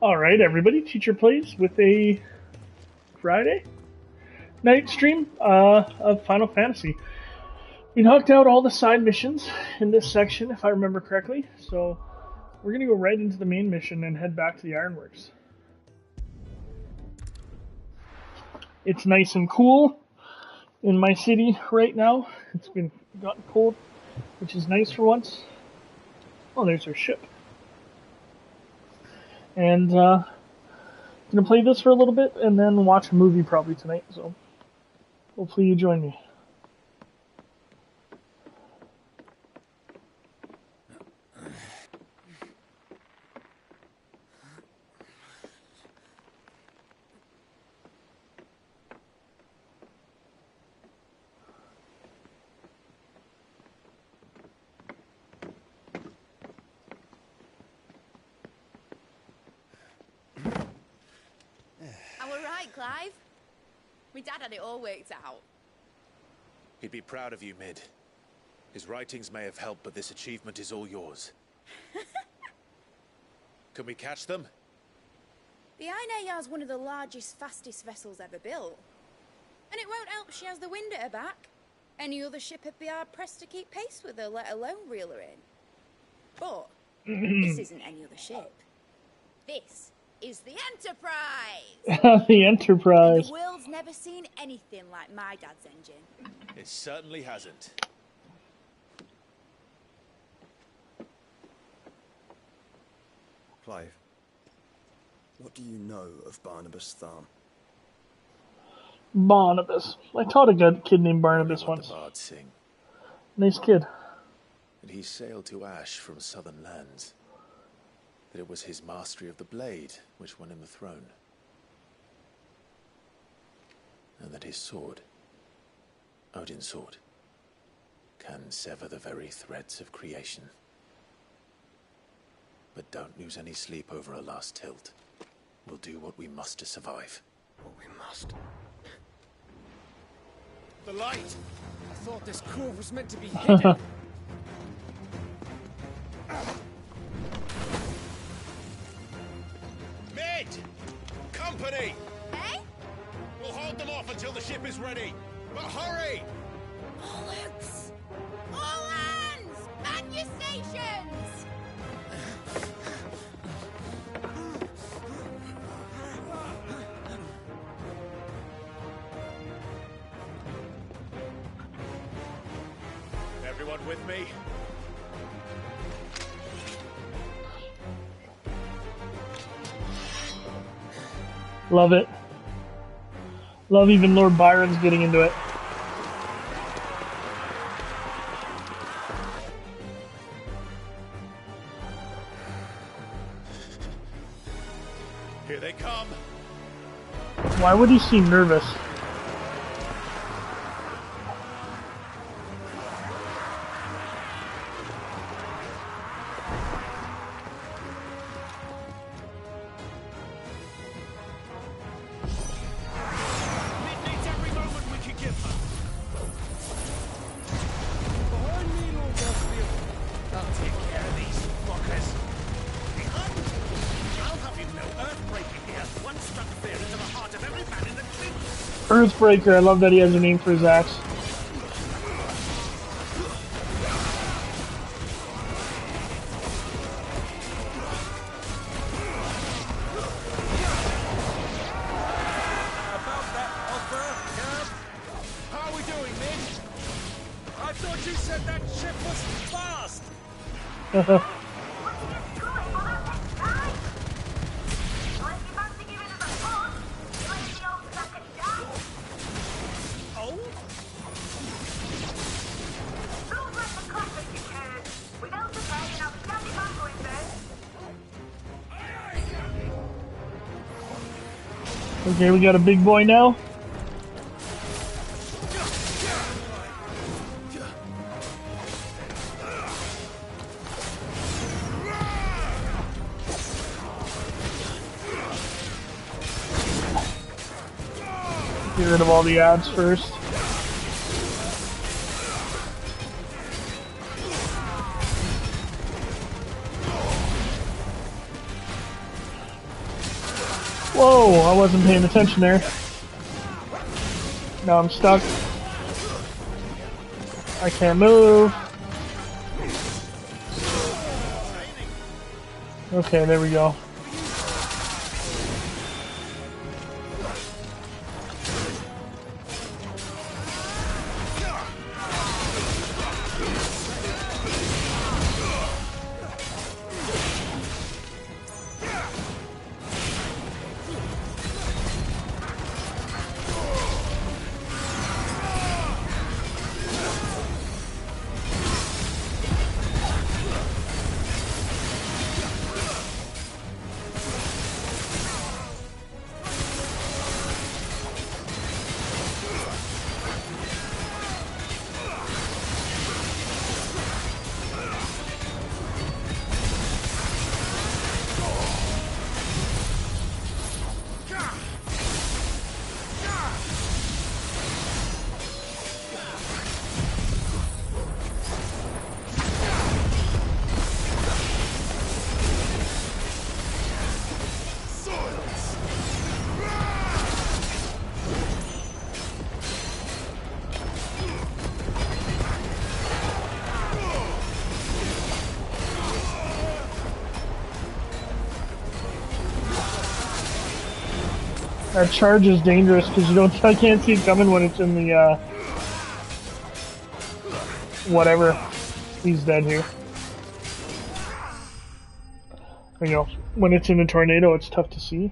Alright, everybody, Teacher Plays with a Friday night stream of Final Fantasy. We knocked out all the side missions in this section, if I remember correctly, so we're going to go right into the main mission and head back to the Ironworks. It's nice and cool in my city right now. It's gotten cold, which is nice for once. Oh, there's our ship. And gonna play this for a little bit and then watch a movie probably tonight, so hopefully you join me. Clive? My dad had it all worked out. He'd be proud of you, Mid. His writings may have helped, but this achievement is all yours. Can we catch them? The Ainayar's one of the largest, fastest vessels ever built. And it won't help she has the wind at her back. Any other ship would be hard-pressed to keep pace with her, let alone reel her in. But this isn't any other ship. This is the Enterprise! The Enterprise. And the world's never seen anything like my dad's engine. It certainly hasn't. Clive, what do you know of Barnabas Tharm? Barnabas. I taught a good kid named Barnabas once. The bard sing. Nice kid. And he sailed to Ash from southern lands. That it was his mastery of the blade which won him the throne. And that his sword, Odin's sword, can sever the very threads of creation. But don't lose any sleep over a last tilt. We'll do what we must to survive. What we must. The light! I thought this cove was meant to be hidden. Mid! Company! Eh? We'll hold them off until the ship is ready. But hurry! Bollocks! All hands! Man your stations! Everyone with me? Love it. Love even Lord Byron's getting into it. Here they come. Why would he seem nervous? Earthbreaker, I love that he has a name for his axe. How are we doing, Mid? I thought you said that ship was fast! Okay, we got a big boy now. Get rid of all the ads first. Whoa, I wasn't paying attention there. Now I'm stuck. I can't move. Okay, there we go. That charge is dangerous because I can't see it coming when it's in the, whatever. He's dead here. There you go. When it's in a tornado, it's tough to see.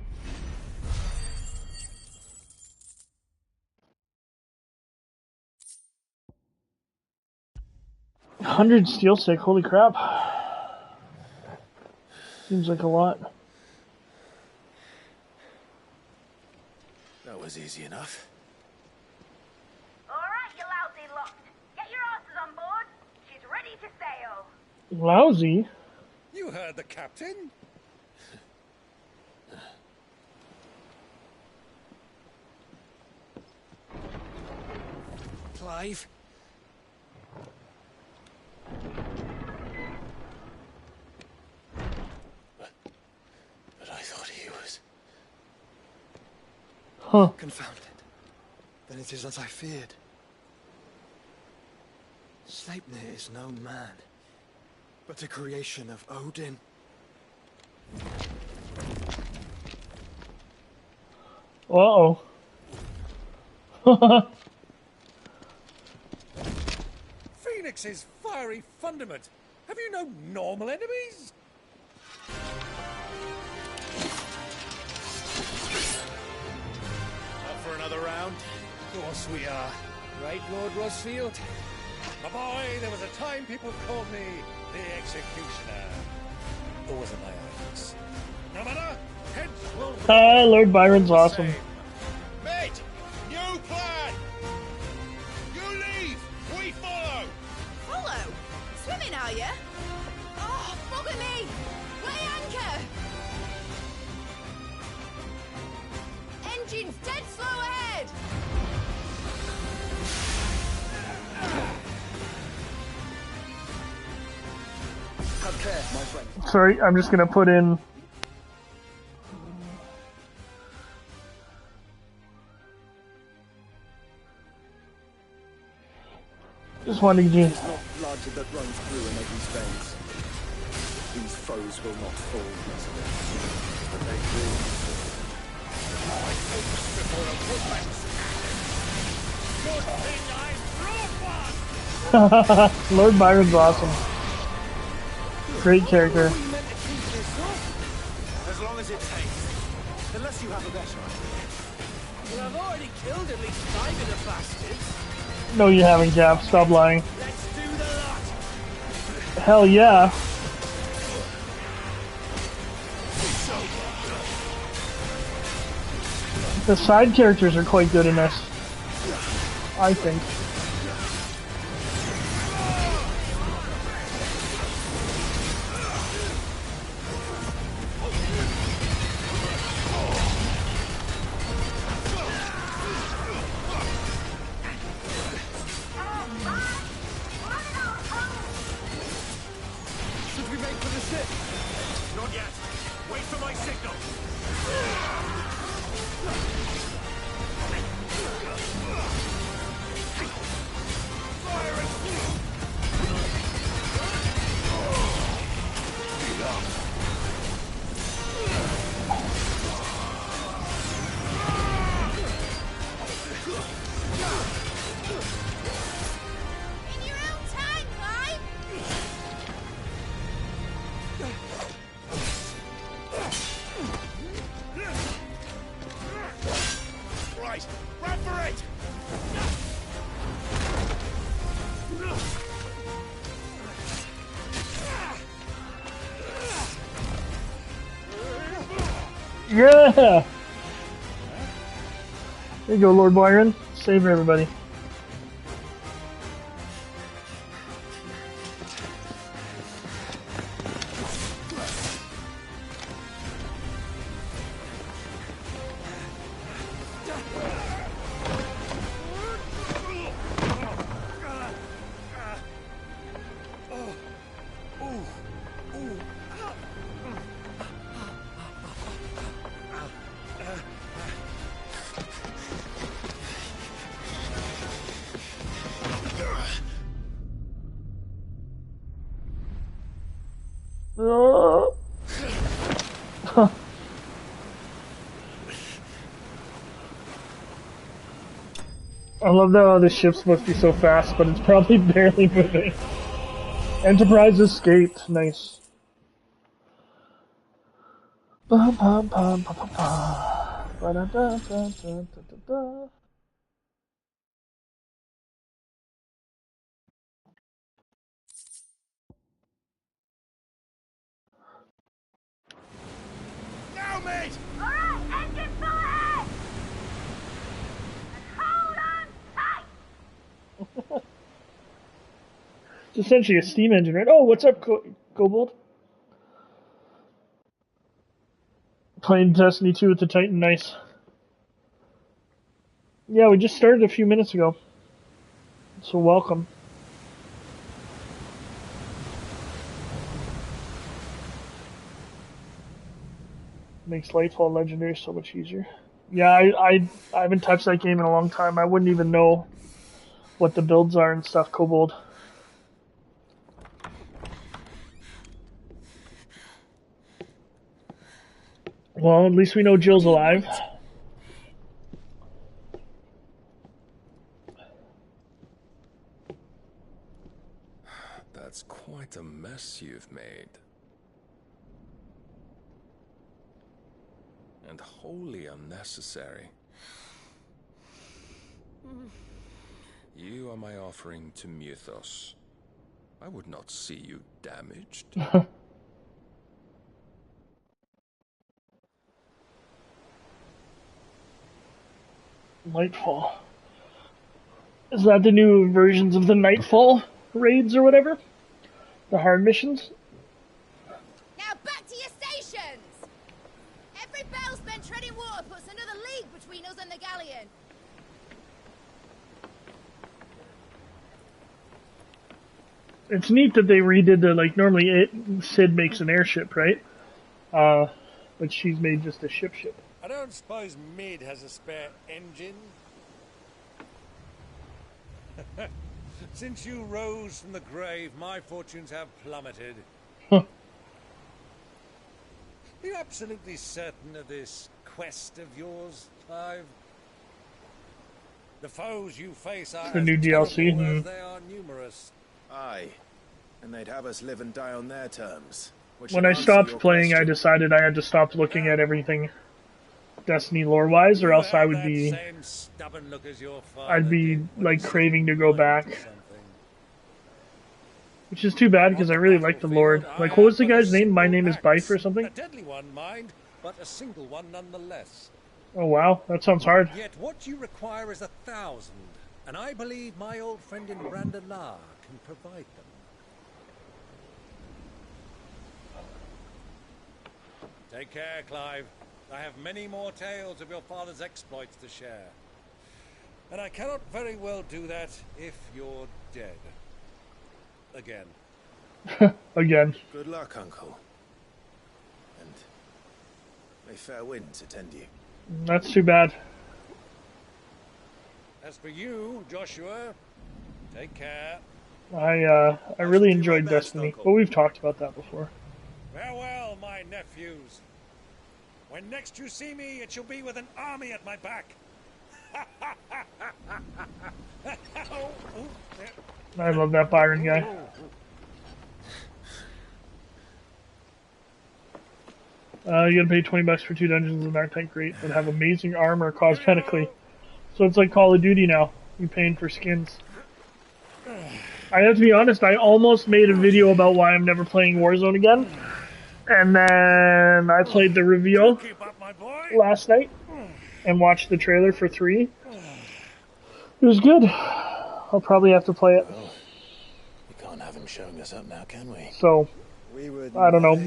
$100 steel stick, holy crap. Seems like a lot. That was easy enough. Alright, you lousy lot. Get your asses on board. She's ready to sail. Lousy? You heard the captain. Clive. But I thought he was... Huh. Confounded. Then it is as I feared. Sleipnir is no man, but a creation of Odin. Uh-oh. Phoenix's fiery fundament. Have you no normal enemies? Up for another round? Of course we are. Right, Lord Rosfield? My boy, there was a time people called me the Executioner. Or was it my eyes? No matter, heads will... Ah, Lord Byron's awesome. Mate, new plan! You leave, we follow! Follow? Swimming, are you? Oh, bugger me! Weigh anchor! Engine's dead slow ahead! Have care, my friend. Sorry, I'm just gonna put in... Just wanted to do... It is not blood that runs through Enemies' veins. These foes will not fall easily, but they will Before a woodman's... Good thing I brought one! Lord Byron's awesome. Great character. As long as it takes. Unless you have a better idea. Well, I've already killed at least 5 of the bastards. No, you haven't, Cap. Stop lying. Let's do the lot. Hell yeah. The side characters are quite good in this, I think. Should we make for the ship? Not yet. Wait for my signal. Fire and In your own time, Clive! right. Run for it. Yeah! There you go, Lord Byron. Save everybody. I love that the ship's supposed to be so fast, but it's probably barely moving. Enterprise escaped. Nice. Bum, bum, bum, bum, bum, bum. Ba-da-da-da-da-da-da-da. Now, mate. Alright, engine full ahead! And hold on tight! It's essentially a steam engine, right? Oh, what's up, Kobold? Playing Destiny 2 with the Titan, nice. Yeah, we just started a few minutes ago. So welcome. Makes Lightfall Legendary so much easier. Yeah, I haven't touched that game in a long time. I wouldn't even know what the builds are and stuff, Kobold. Well, at least we know Jill's alive. That's quite a mess you've made. And wholly unnecessary. You are my offering to Mythos. I would not see you damaged. Nightfall. Is that the new versions of the Nightfall raids or whatever? The hard missions? Now back to your stations! Every bell spent treading water puts another league between us and the galleon. It's neat that they redid the, like, normally Sid makes an airship, right? But she's made just a ship. I don't suppose Mid has a spare engine? Since you rose from the grave, my fortunes have plummeted. Huh. Are you absolutely certain of this quest of yours, Clive? The foes you face are The as new DLC, terrible as they are numerous. Aye. And they'd have us live and die on their terms. Which When should I answer stopped your playing, I question. decided I had to stop looking at everything Destiny lore-wise, or You else I have would that be... same stubborn look as your father I'd be, did when like, he set craving to his go mind back. to something. Which is too bad, because I really like the Lord. Like, what was the guy's name? My Name is Bife or something? A deadly one, mind, but a single one nonetheless. Oh wow, that sounds hard. Yet what you require is 1,000, and I believe my old friend in Brandalar can provide them. Take care, Clive. I have many more tales of your father's exploits to share. And I cannot very well do that if you're dead. Again. Again. Good luck, Uncle. And May fair winds attend you. That's too bad. As for you, Joshua, take care. I really enjoyed Destiny, but we've talked about that before. Farewell, my nephews. When next you see me, it shall be with an army at my back. I love that Byron guy. You gotta pay $20 for 2 dungeons in Arctite Great that have amazing armor cosmetically. So it's like Call of Duty now. You're paying for skins. I have to be honest, I almost made a video about why I'm never playing Warzone again. And then I played the reveal last night and watched the trailer for 3. It was good. I'll probably have to play it. Well, we can't have him showing us up now, can we? So, I don't know.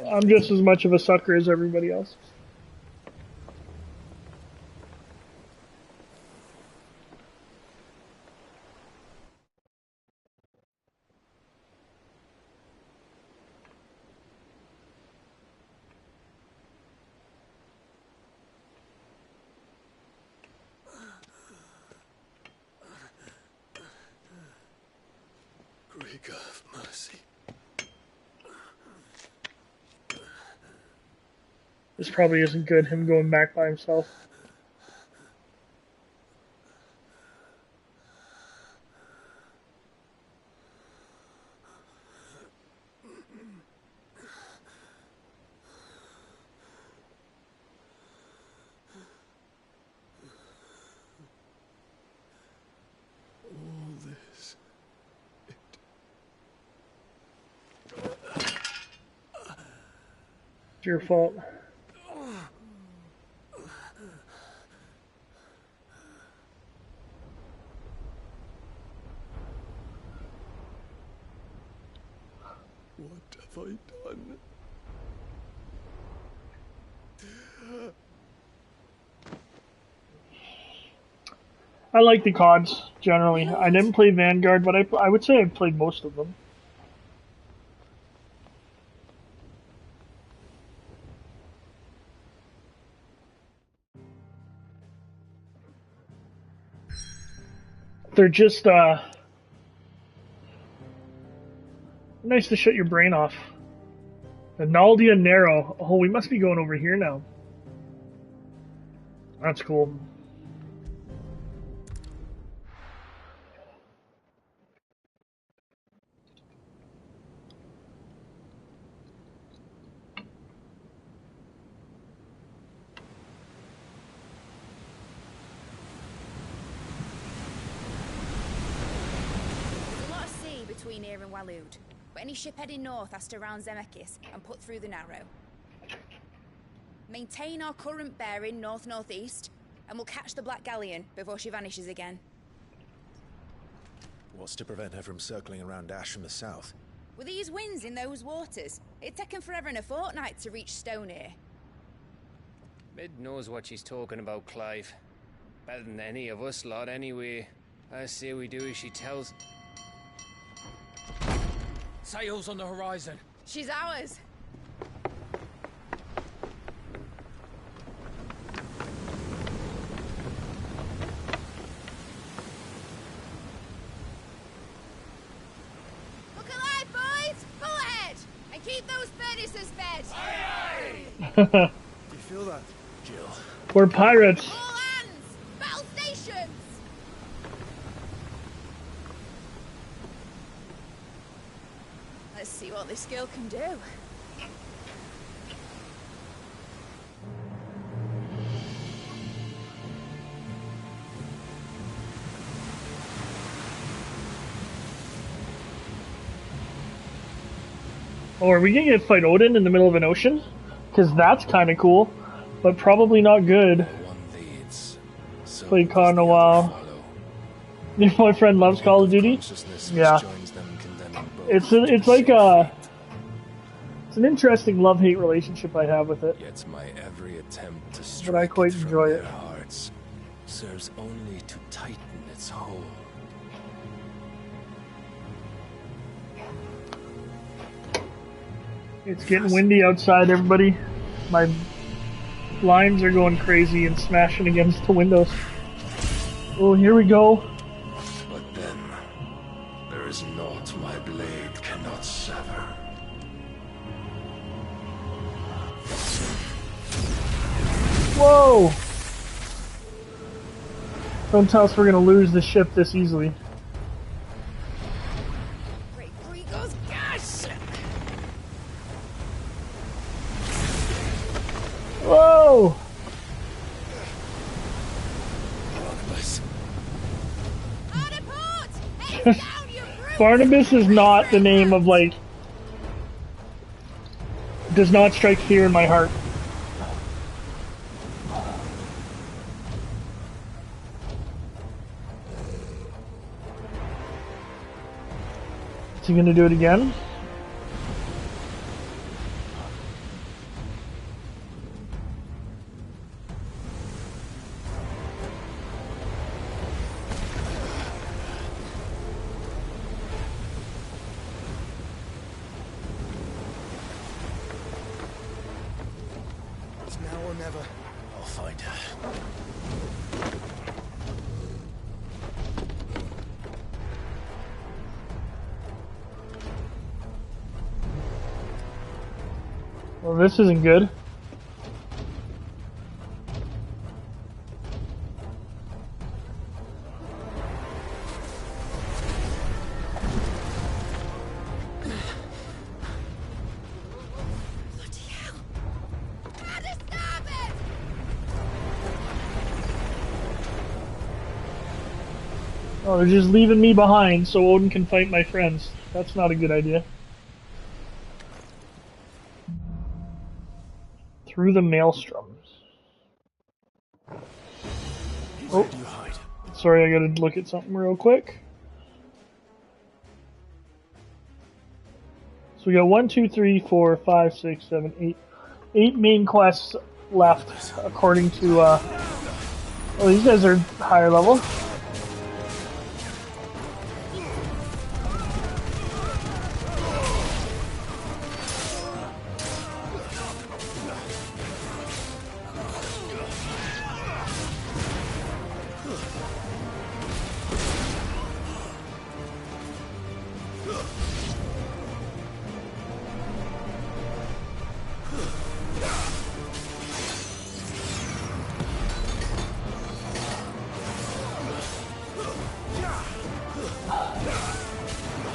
I'm just just as much of a sucker as everybody else. Greek of mercy. This probably isn't good, him going back by himself. All this. It's your fault. What have I done? I like the CODs, generally. I didn't play Vanguard, but I would say I've played most of them. They're just, nice to shut your brain off. The Naldia Narrow. Oh, we must be going over here now. That's cool. There's a lot of sea between here and Waloed, but any ship heading north has to round Zemeckis and put through the Narrow. Maintain our current bearing north-northeast, and we'll catch the Black Galleon before she vanishes again. What's to prevent her from circling around Ash from the south? With these winds in those waters, it'd taken forever and a fortnight to reach Stonehere. Mid knows what she's talking about, Clive. Better than any of us lot, anyway. I say we do as she tells. Sails on the horizon. She's ours. Look alive, boys! Pull ahead! And keep those furnaces fed! Do you feel that? Jill. We're pirates. All hands! Battle stations! Let's see what this girl can do. Oh, are we gonna fight Odin in the middle of an ocean? Because that's kind of cool, but probably not good. One leads. So Played does COD in the a other while. follow. My friend loves Call of Duty. Consciousness which Yeah. joins them condemning both It's to it's the like same a fate. it's an interesting love-hate relationship I have with it. Yet my every attempt to But I strike quite it from enjoy their it. hearts serves only to tighten its hold. It's getting windy outside, everybody. My blinds are going crazy and smashing against the windows. Oh, here we go. But then, there is naught my blade cannot sever. Whoa! Don't tell us we're gonna lose the ship this easily. Great Grigos, gosh! Whoa! Barnabas is not the name of, like, does not strike fear in my heart. Is he gonna do it again? It's now or never. I'll find her. Well, this isn't good. Oh, they're just leaving me behind so Odin can fight my friends. That's not a good idea. Through the maelstroms. Oh, sorry, I gotta look at something real quick. So we got 1, 2, 3, 4, 5, 6, 7, 8. 8 main quests left, according to, oh, these guys are higher level.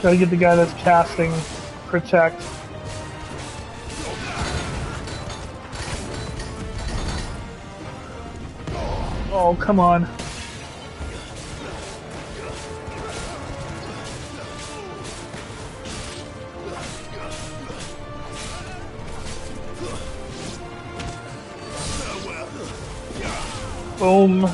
Gotta get the guy that's casting Protect. Oh, come on. Boom.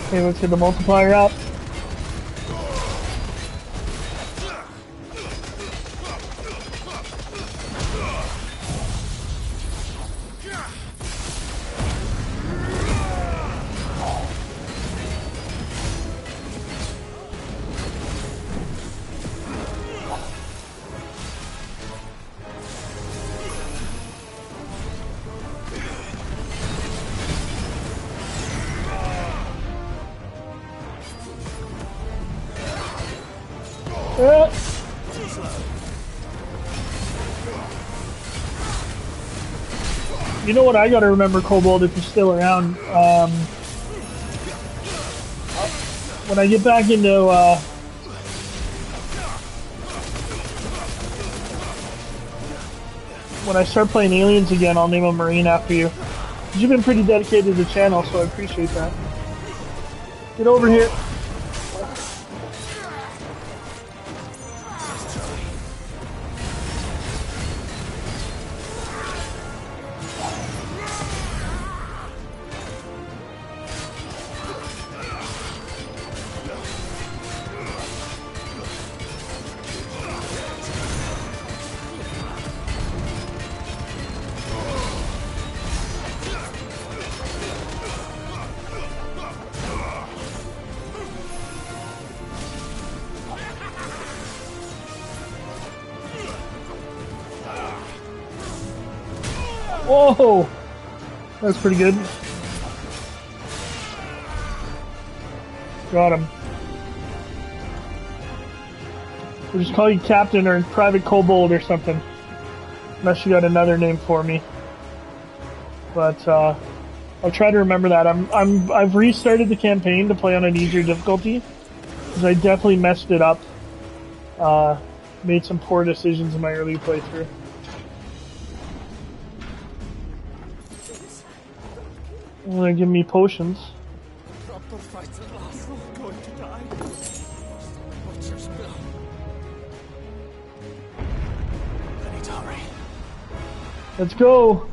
Okay, let's get the multiplier up. You know what I gotta remember, Kobold, if you're still around, when I get back into, when I start playing Aliens again, I'll name a Marine after you. You've been pretty dedicated to the channel, so I appreciate that. Get over here. Whoa! That's pretty good. Got him. We'll just call you Captain or Private Kobold or something. Unless you got another name for me. But I'll try to remember that. I've restarted the campaign to play on an easier difficulty because I definitely messed it up. Made some poor decisions in my early playthrough. Gonna give me potions. Proper fights at last. Not going to die. Butcher's bill. I need to hurry. Let's go.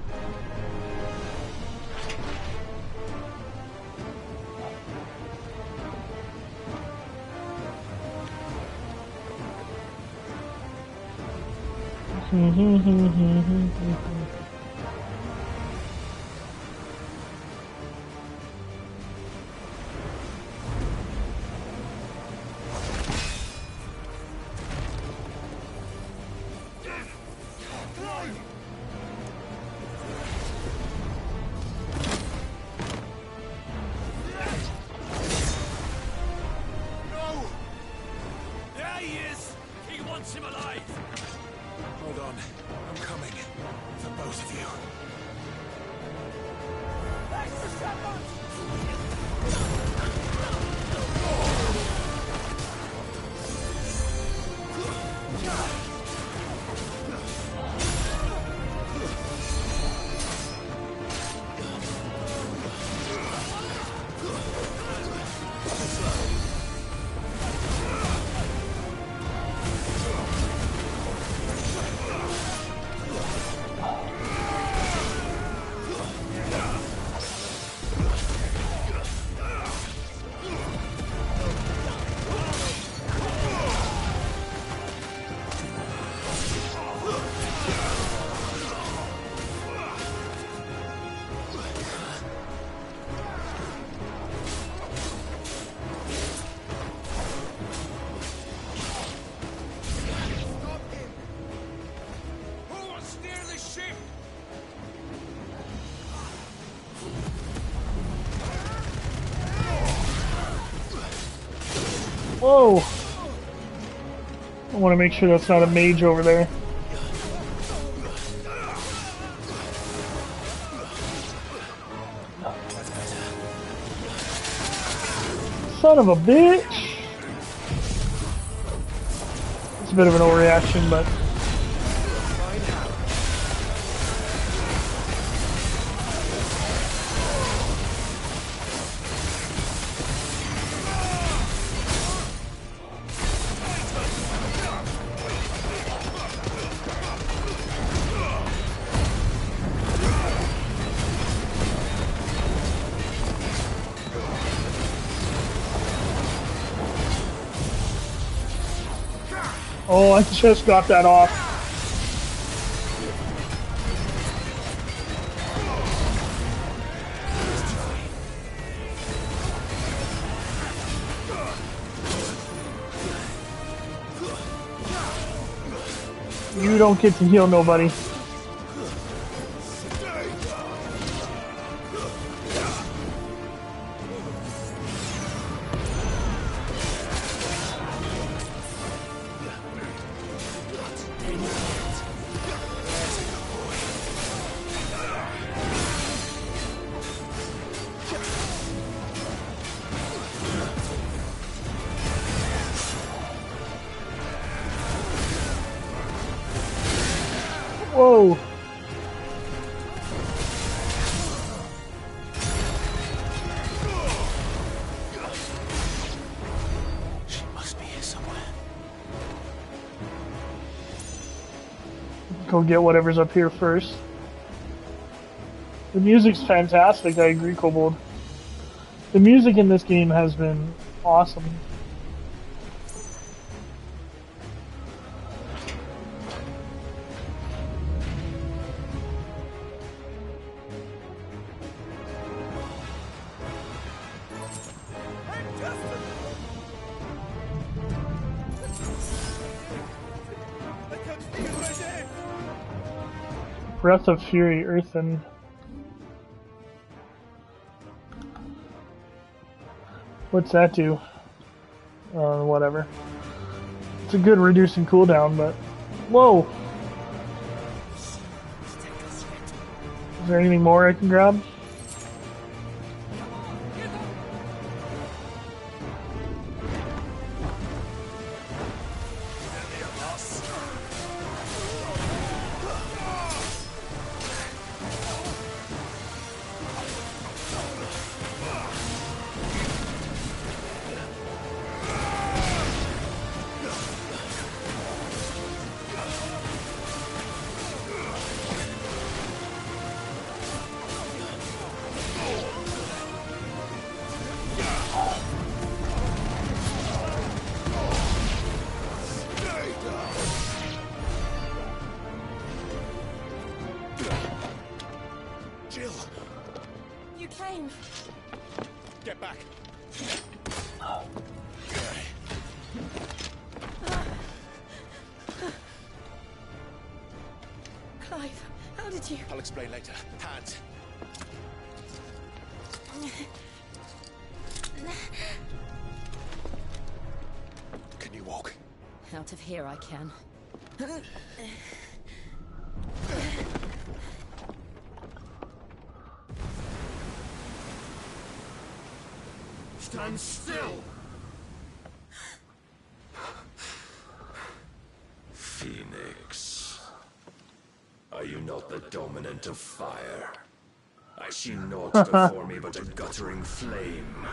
Whoa! I want to make sure that's not a mage over there. Son of a bitch! It's a bit of an overreaction, but... Oh, I just got that off. You don't get to heal nobody. Whoa! go get whatever's up here first. The music's fantastic, I agree, Kobold. The music in this game has been awesome. Breath of Fury, Earthen. What's that do? Whatever. It's a good reducing cooldown, but... Whoa! Is there anything more I can grab? Get back. Clive, how did you... I'll explain later. Hands. Can you walk? Out of here I can. Stand still! Phoenix, are you not the dominant of fire? I see naught before me but a guttering flame.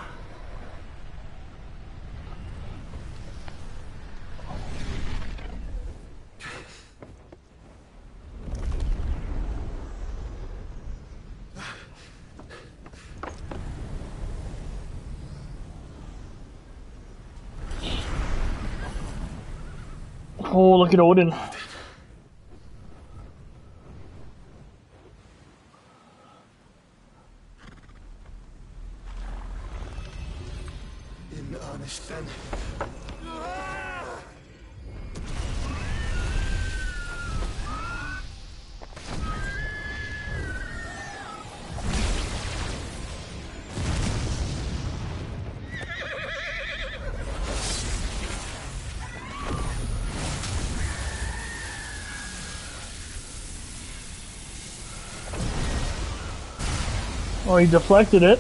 Oh, look at Odin. In earnest then. Oh, he deflected it.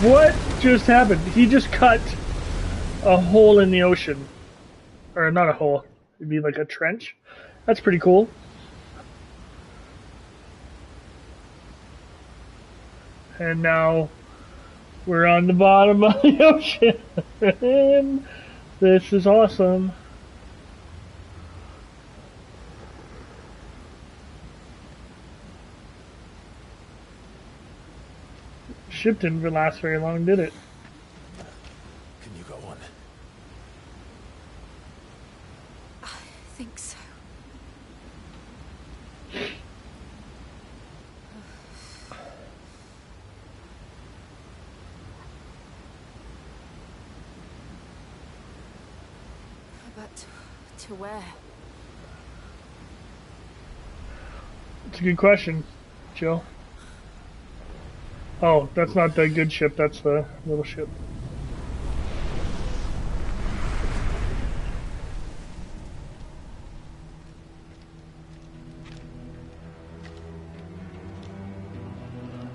What just happened? He just cut a hole in the ocean. Or not a hole. It'd be like a trench. That's pretty cool. And now we're on the bottom of the ocean. This is awesome. Ship didn't last very long, did it? Can you go on? I think so. But to where? It's a good question, Jill. Oh, that's not the good ship, that's the little ship.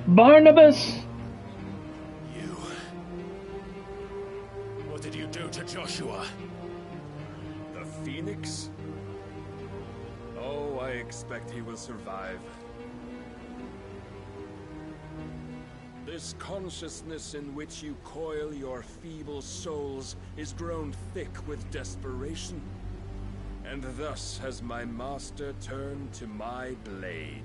Barnabas! You... What did you do to Joshua? The Phoenix? Oh, I expect he will survive. This consciousness in which you coil your feeble souls is grown thick with desperation. And thus has my master turned to my blade.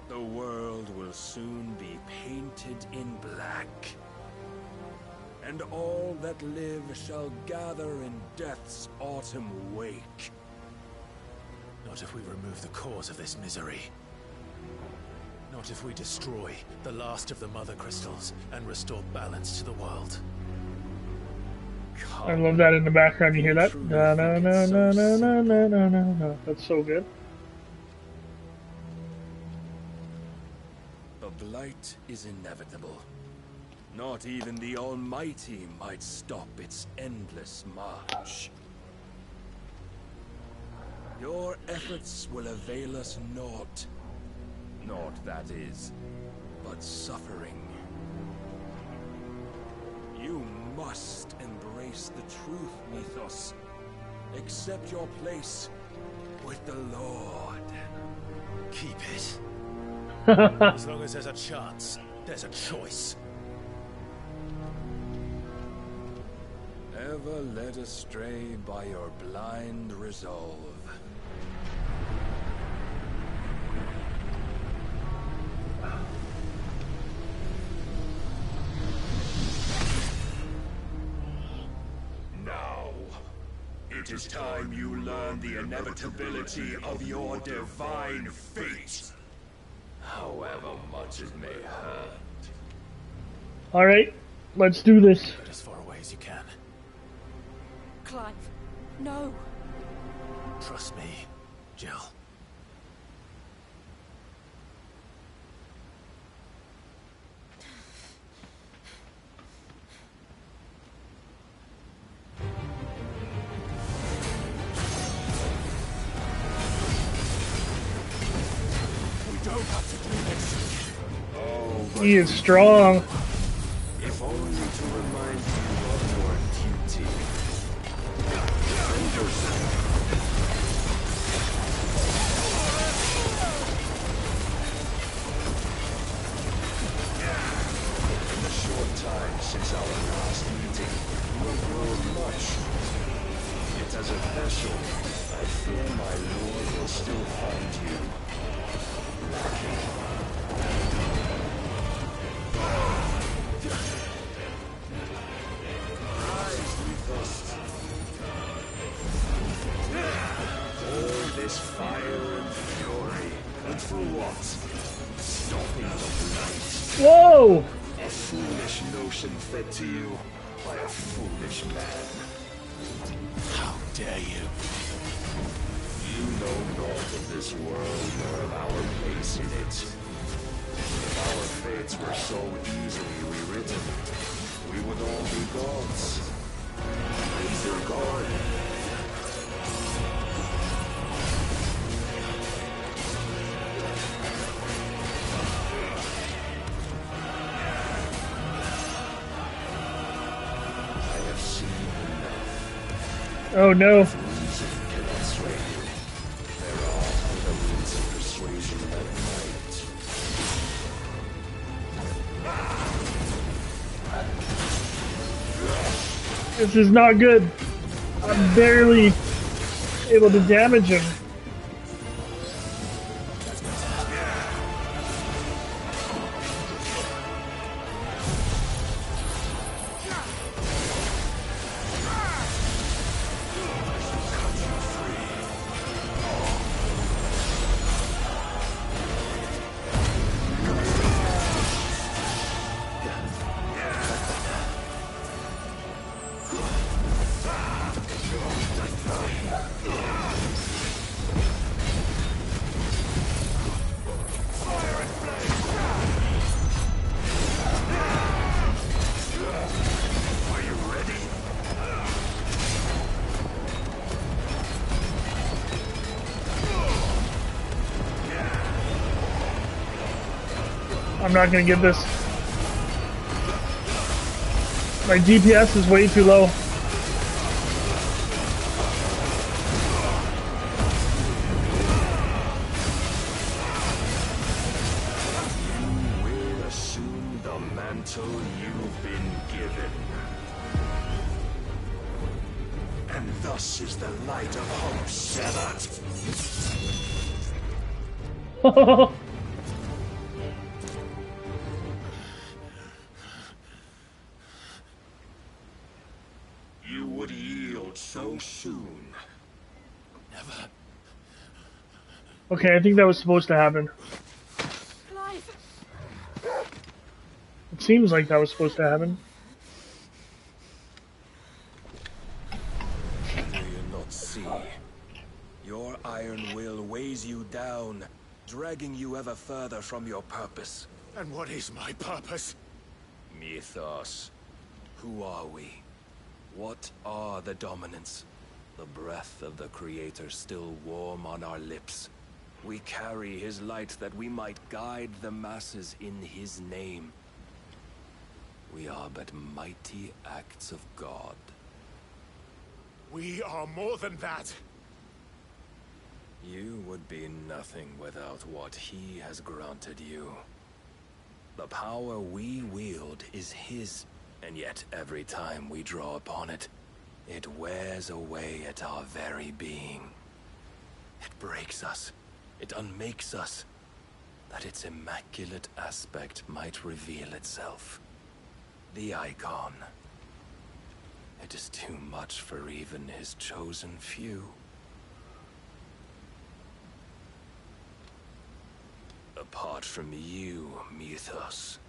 The world will soon be painted in black. And all that live shall gather in death's autumn wake. Not if we remove the cause of this misery. Not if we destroy the last of the Mother Crystals and restore balance to the world. I love that in the background. You hear that? No, no, no, no, no, no, no, no, no, no. That's so good. The blight is inevitable. Not even the Almighty might stop its endless march. Your efforts will avail us naught. Naught, that is, but suffering. You must embrace the truth, Mythos. Accept your place with the Lord. Keep it. As long as there's a chance, there's a choice. Ever led astray by your blind resolve. Now, it is time you learn the inevitability of your divine fate. However much it may hurt. Alright, let's do this. Get as far away as you can. Clive, no. Trust me, Jill. He is strong. If only to remind you of your duty. In the short time since our last meeting, you have grown much. Yet as a vessel, I fear my lord will still find you lacking. All this fire and fury, and for what? Stopping the blight. Whoa! A foolish notion fed to you by a foolish man. How dare you? You know naught of this world nor of our place in it. If our fates were so easily rewritten, we would all be gods. Is your god? I have seen enough. Oh no. Reason cannot sway you. There are other means of persuasion that might. This is not good. I'm barely able to damage him. I'm not gonna get this. My DPS is way too low. You will assume the mantle you've been given. And thus is the light of hope severed. You would yield so soon. Never. Okay, I think that was supposed to happen. Clive! It seems like that was supposed to happen. Do you not see? Your iron will weighs you down, dragging you ever further from your purpose. And what is my purpose? Mythos. Who are we? What are the dominants? The breath of the Creator still warm on our lips. We carry his light that we might guide the masses in his name. We are but mighty acts of God. We are more than that. You would be nothing without what he has granted you. The power we wield is his, and yet every time we draw upon it, it wears away at our very being. It breaks us, it unmakes us, that its immaculate aspect might reveal itself. The icon. It is too much for even his chosen few. Apart from you, Mythos.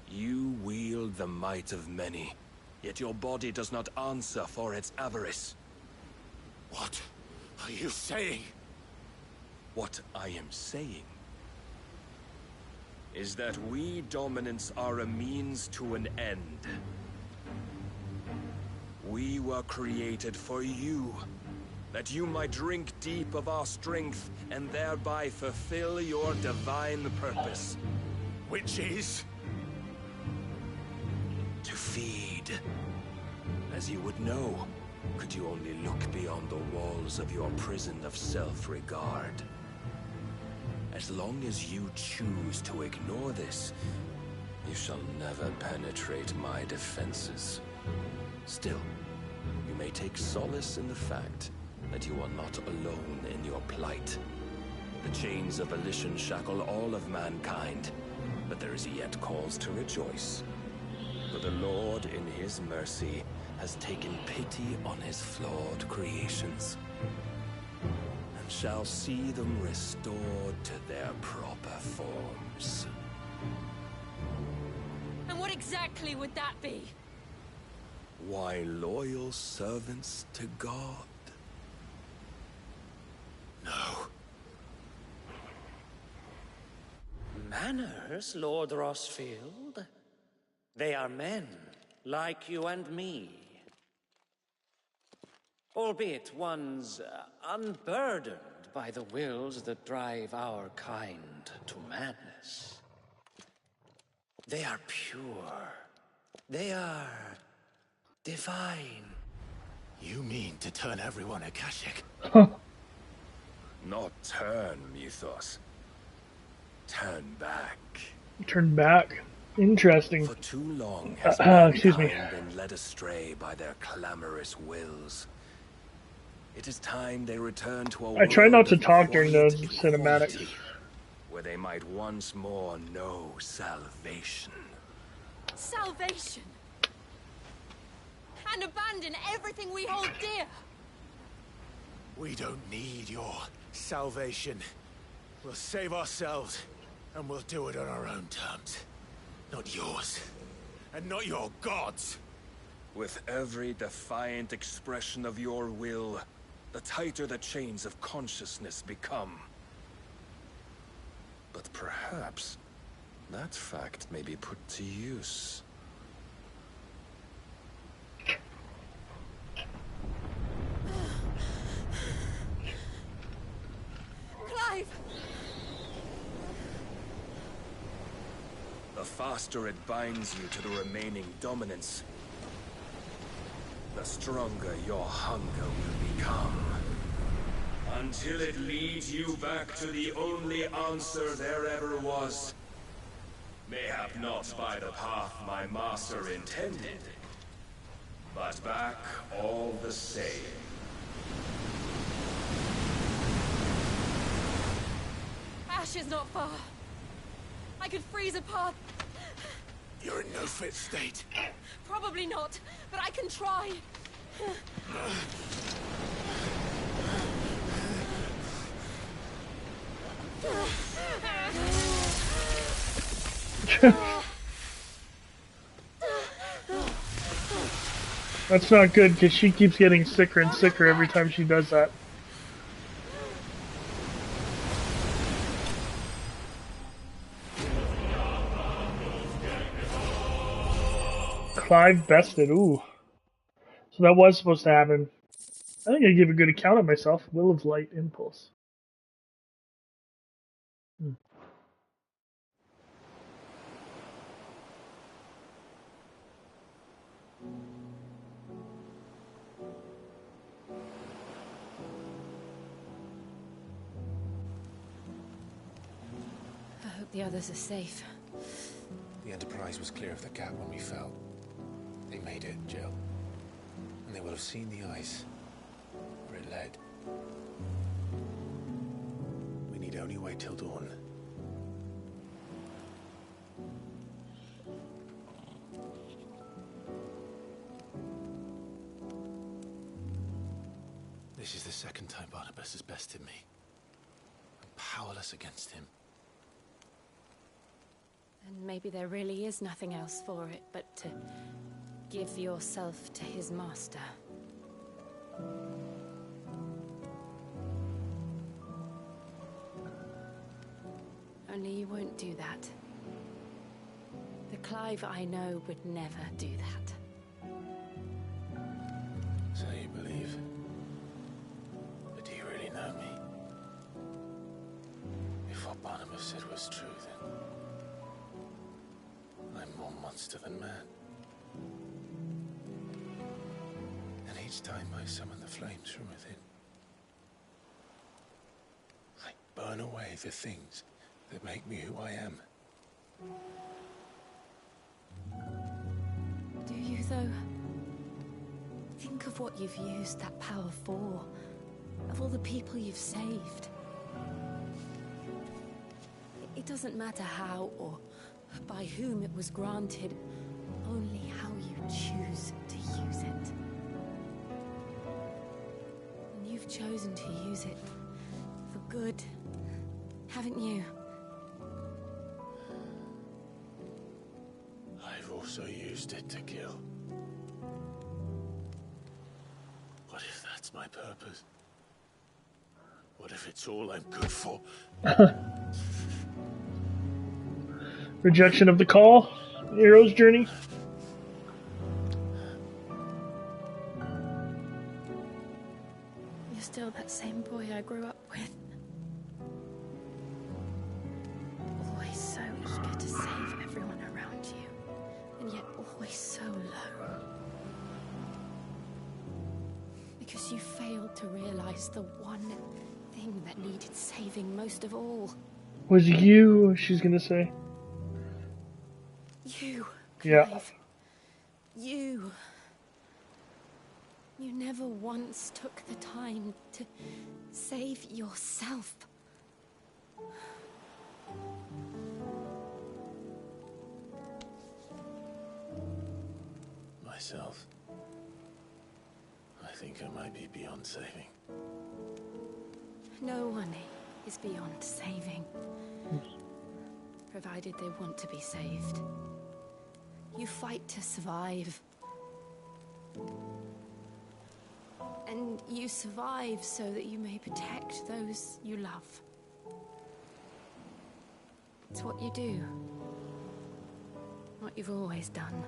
You wield the might of many, yet your body does not answer for its avarice. What are you saying? What I am saying is that we dominants are a means to an end. We were created for you, that you might drink deep of our strength and thereby fulfill your divine purpose. Which is? To feed. As you would know, could you only look beyond the walls of your prison of self-regard. As long as you choose to ignore this, you shall never penetrate my defenses. Still, you may take solace in the fact that you are not alone in your plight. The chains of volition shackle all of mankind, but there is yet cause to rejoice. For the Lord, in his mercy, has taken pity on his flawed creations, and shall see them restored to their proper forms. And what exactly would that be? Why, loyal servants to God. No. Manners, Lord Rossfield? They are men, like you and me. Albeit ones unburdened by the wills that drive our kind to madness. They are pure. They are divine. You mean to turn everyone Akashic? Not turn, Mythos. Turn back. Turn back. Interesting. For too long has excuse me. mankind been led astray by their clamorous wills. It is time they return to a I try not to world of talk during the quiet cinematics. equality, where they might once more know salvation. Salvation! And abandon everything we hold dear! We don't need your salvation. We'll save ourselves, and we'll do it on our own terms. Not yours. And not your gods. With every defiant expression of your will, the tighter the chains of consciousness become. But perhaps that fact may be put to use. Clive! faster it binds you to the remaining dominance, the stronger your hunger will become. Until it leads you back to the only answer there ever was. Mayhap not by the path my master intended, but back all the same. Ash is not far. I could freeze a path. You're in no fit state. Probably not, but I can try. That's not good because she keeps getting sicker and sicker every time she does that. Clive bested. Ooh. So that was supposed to happen. I think I gave a good account of myself. Will of Light Impulse. I hope the others are safe. The Enterprise was clear of the gap when we fell. They made it, Jill. And they will have seen the ice where it led. We need only wait till dawn. This is the second time Barnabas has bested me. I'm powerless against him. And maybe there really is nothing else for it but to give yourself to his master. Only you won't do that. The Clive I know would never do that. So you believe? But do you really know me? If what Barnabas said was true, then I'm more monster than man. And each time I summon the flames from within, I burn away the things that make me who I am. Do you, though? Think of what you've used that power for. Of all the people you've saved. It doesn't matter how or by whom it was granted, only how you choose to use it. And you've chosen to use it for good, haven't you? I've also used it to kill. What if that's my purpose? What if it's all I'm good for? Rejection of the call. Hero's journey. You're still that same boy I grew up with. Always so eager to save everyone around you, and yet always so low. Because you failed to realize the one thing that needed saving most of all. Was you, she's gonna say. You, Clive. Yeah. You. You never once took the time to save yourself. Myself. I think I might be beyond saving. No one is beyond saving. Provided they want to be saved. You fight to survive. And you survive so that you may protect those you love. It's what you do. What you've always done.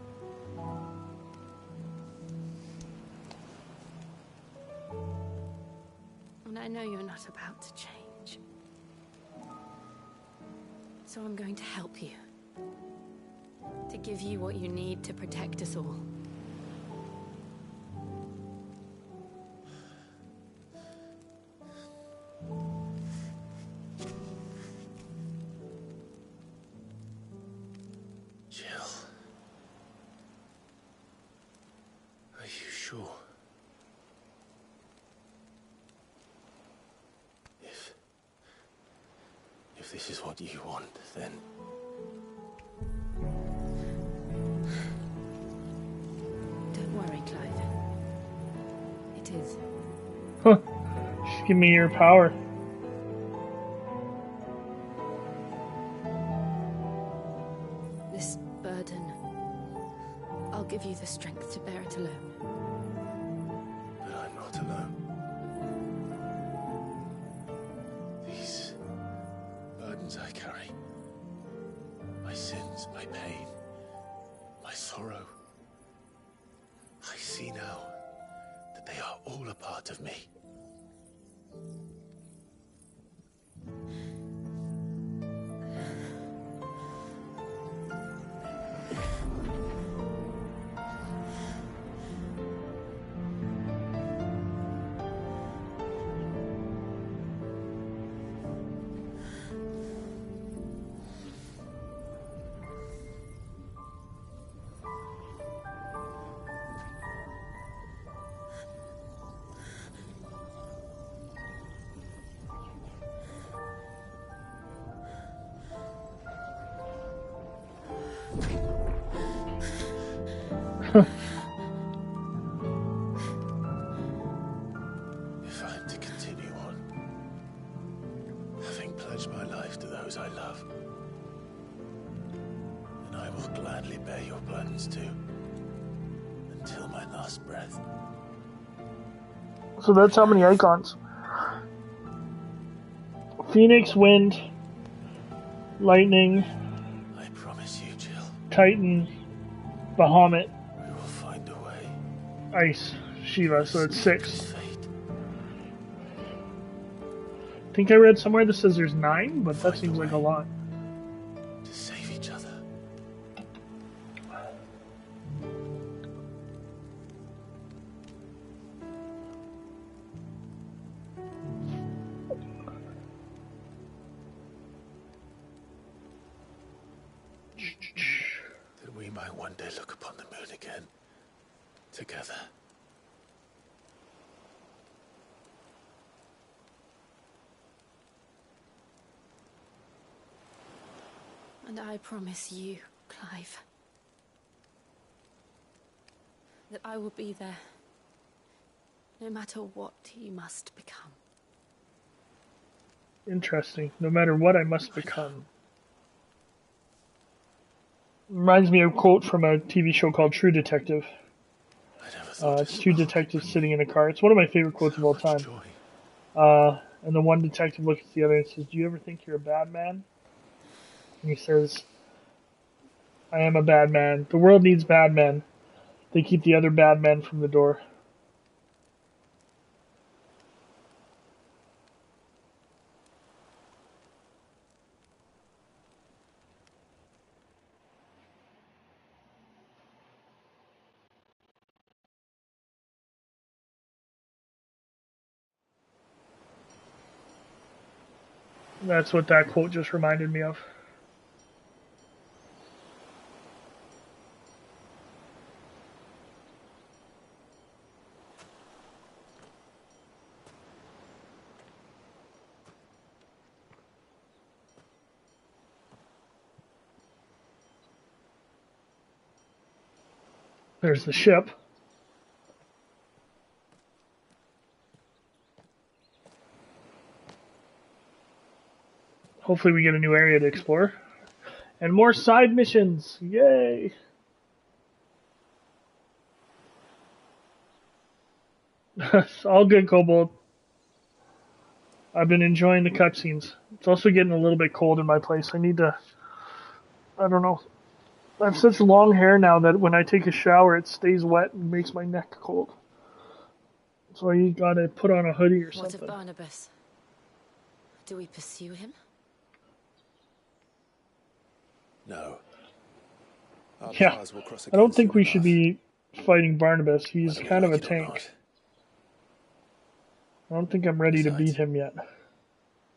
And I know you're not about to change. So I'm going to help you. To give you what you need to protect us all. Jill. Are you sure? If this is what you want, then... Don't worry, Clive. It is. Huh. Just give me your power. This burden, I'll give you the strength to bear it alone. But I'm not alone. These burdens I carry, my sins, my pain, my sorrow, I see now that they are all a part of me. If I'm to continue on, having pledged my life to those I love, then I will gladly bear your burdens too, until my last breath. So that's how many icons. Phoenix, Wind, Lightning, I promise you, Jill. Titan, Bahamut, We will find a way. Ice, Shiva, so it's 6. Fate. I think I read somewhere that says there's 9, but that seems like a lot. To save each other. That we might one day look upon the moon again, together. And I promise you, Clive, that I will be there, no matter what you must become. Interesting. No matter what I must become. Reminds me of a quote from a TV show called True Detective. It's two detectives sitting in a car. It's one of my favorite quotes of all time. And the one detective looks at the other and says, "Do you ever think you're a bad man?" And he says, "I am a bad man. The world needs bad men. They keep the other bad men from the door." That's what that quote just reminded me of. There's the ship. Hopefully we get a new area to explore. And more side missions! Yay! It's all good, Kobold. I've been enjoying the cutscenes. It's also getting a little bit cold in my place. I need to... I don't know. I have such long hair now that when I take a shower it stays wet and makes my neck cold. So you gotta put on a hoodie or something. What of Barnabas? Do we pursue him? No. Our Yeah, paths will cross I don't again think soon we should enough. be fighting Barnabas. He's Whether we kind of like a it or tank. not. I don't think I'm ready to beat Besides, him yet.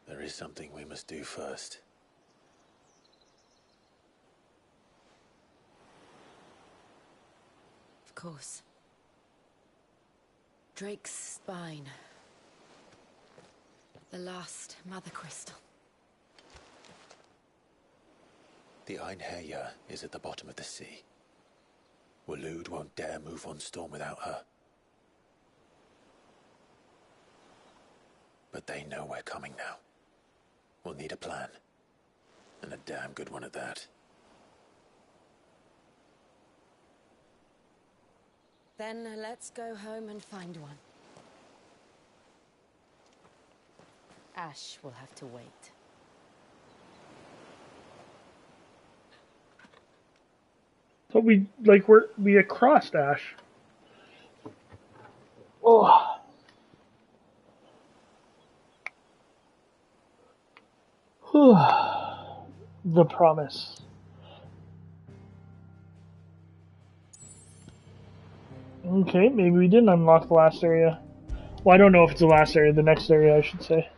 there is something we must do first. Of course. Drake's spine. The last Mother Crystal. The Einherjar is at the bottom of the sea. Waloed won't dare move on Storm without her. But they know we're coming now. We'll need a plan. And a damn good one at that. Then let's go home and find one. Ash will have to wait. So we crossed Ash. Oh. The promise. Okay, maybe we didn't unlock the last area. Well, I don't know if it's the last area, the next area I should say.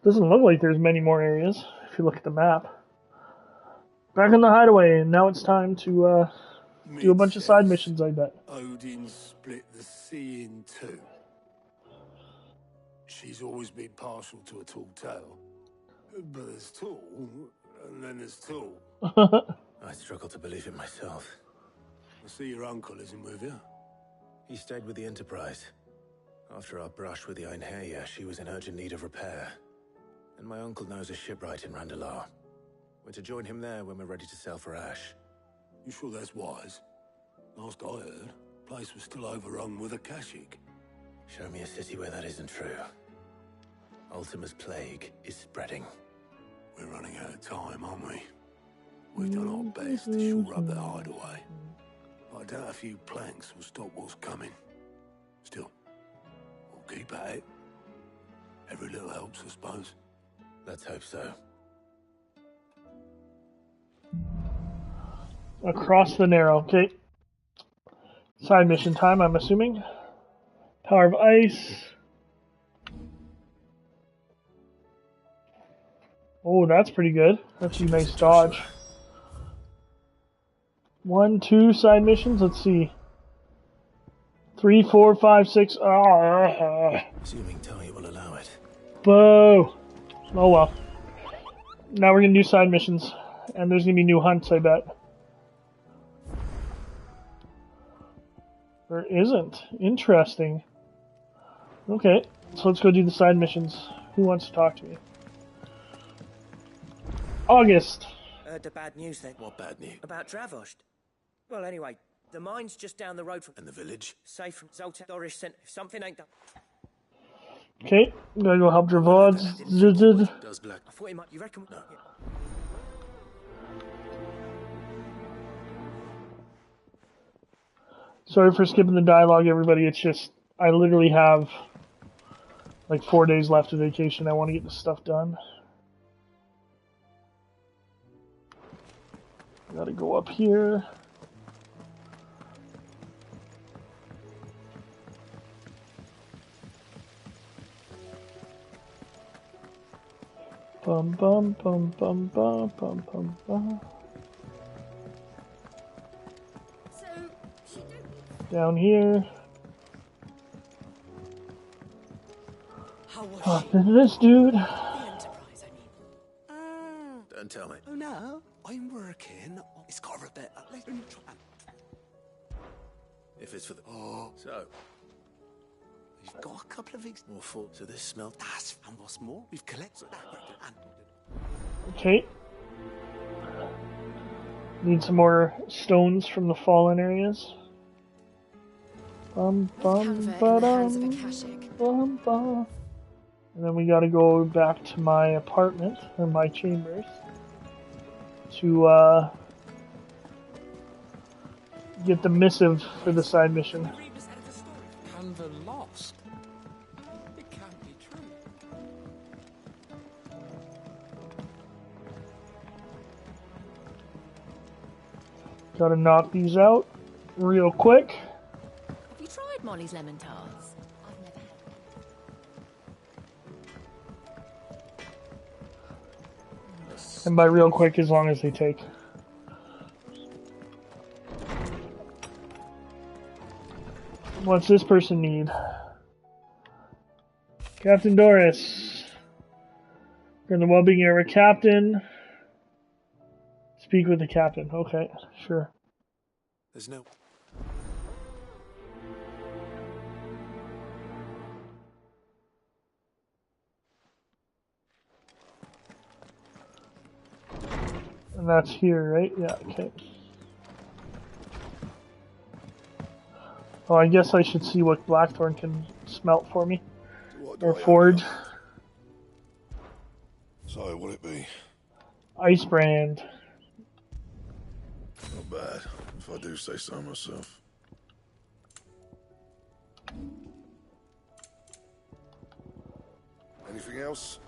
Doesn't look like there's many more areas, if you look at the map. Back in the hideaway, and now it's time to do a bunch of side missions, I bet. Odin split the sea in two. She's always been partial to a tall tale. But there's tall, and then there's tall. I struggle to believe it myself. I see your uncle isn't with you. He stayed with the Enterprise. After our brush with the Einherjar, she was in urgent need of repair. And my uncle knows a shipwright in Randalar. We're to join him there when we're ready to sail for Ash. You sure that's wise? Last I heard, the place was still overrun with Akashic. Show me a city where that isn't true. Ultima's plague is spreading. We're running out of time, aren't we? We've done our best to shore up that hideaway. I doubt a few planks will stop what's coming. Still, we'll keep at it. Every little helps, I suppose. Let's hope so. Across the Narrow, okay. Side mission time, I'm assuming. Power of Ice. Oh, that's pretty good. That's a nice dodge. 1, 2 side missions. Let's see. 3, 4, 5, 6. Assuming Tony will allow it. Boo. Oh well. Now we're gonna do side missions, and there's gonna be new hunts, I bet. There isn't. Interesting. Okay, so let's go do the side missions. Who wants to talk to me? August. Heard the bad news then. What bad news? About Dravost. Well, anyway, the mine's just down the road from... And the village? Safe from Zoltan Dorish sent. If something ain't done... Okay, gotta go help Dravods. Does Black... I thought he might... You reckon... No. Yeah. Sorry for skipping the dialogue, everybody. It's just, I literally have like 4 days left of vacation. I want to get this stuff done. Gotta go up here. Bum bum bum bum bum bum bum bum. Down here. How was Talk to this dude. The Enterprise, I mean. Don't tell me. Oh no, I'm working. It's got a bit. Let me try. If it's for the... Oh. So, We've got a couple of things. more full. So this smelt... That's and what's more, we've collected that. Okay. Need some more stones from the fallen areas. Bum bum ba-dum, bum bum. And then we gotta go back to my apartment, or my chambers, to get the missive for the side mission. Canva lost. It can't be true. Gotta knock these out real quick. Have you tried Molly's lemon tarts? I've never had. And by real quick, as long as they take. What's this person need? Captain Doris. You're in the well-being area. Captain. Speak with the captain. Okay, sure. There's no... And that's here, right? Yeah, okay. Oh, I guess I should see what Blackthorn can smelt for me. Or forge. So, what it be? Ice brand. Not bad, if I do say so myself. Anything else?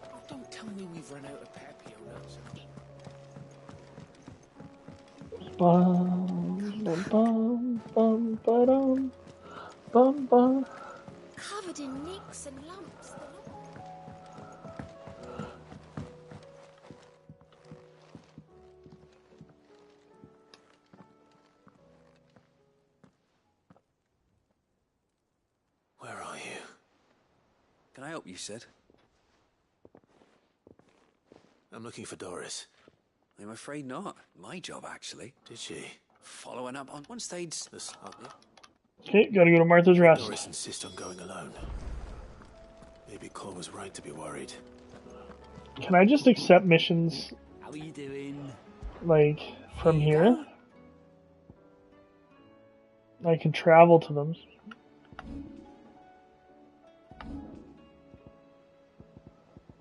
Oh, don't tell me we've run out of papillonas. Bum, bum, bum, bum, ba-dum, bum, bum. Covered in nicks and lumps. Where are you? Can I help you, Sid? I'm looking for Doris. I'm afraid not. My job, actually. Did she? Following up on one stage. Okay, gotta go to Martha's Rest. Doris insists on going alone. Maybe Cole was right to be worried. Can I just accept missions, How are you doing? like, from here? I can travel to them.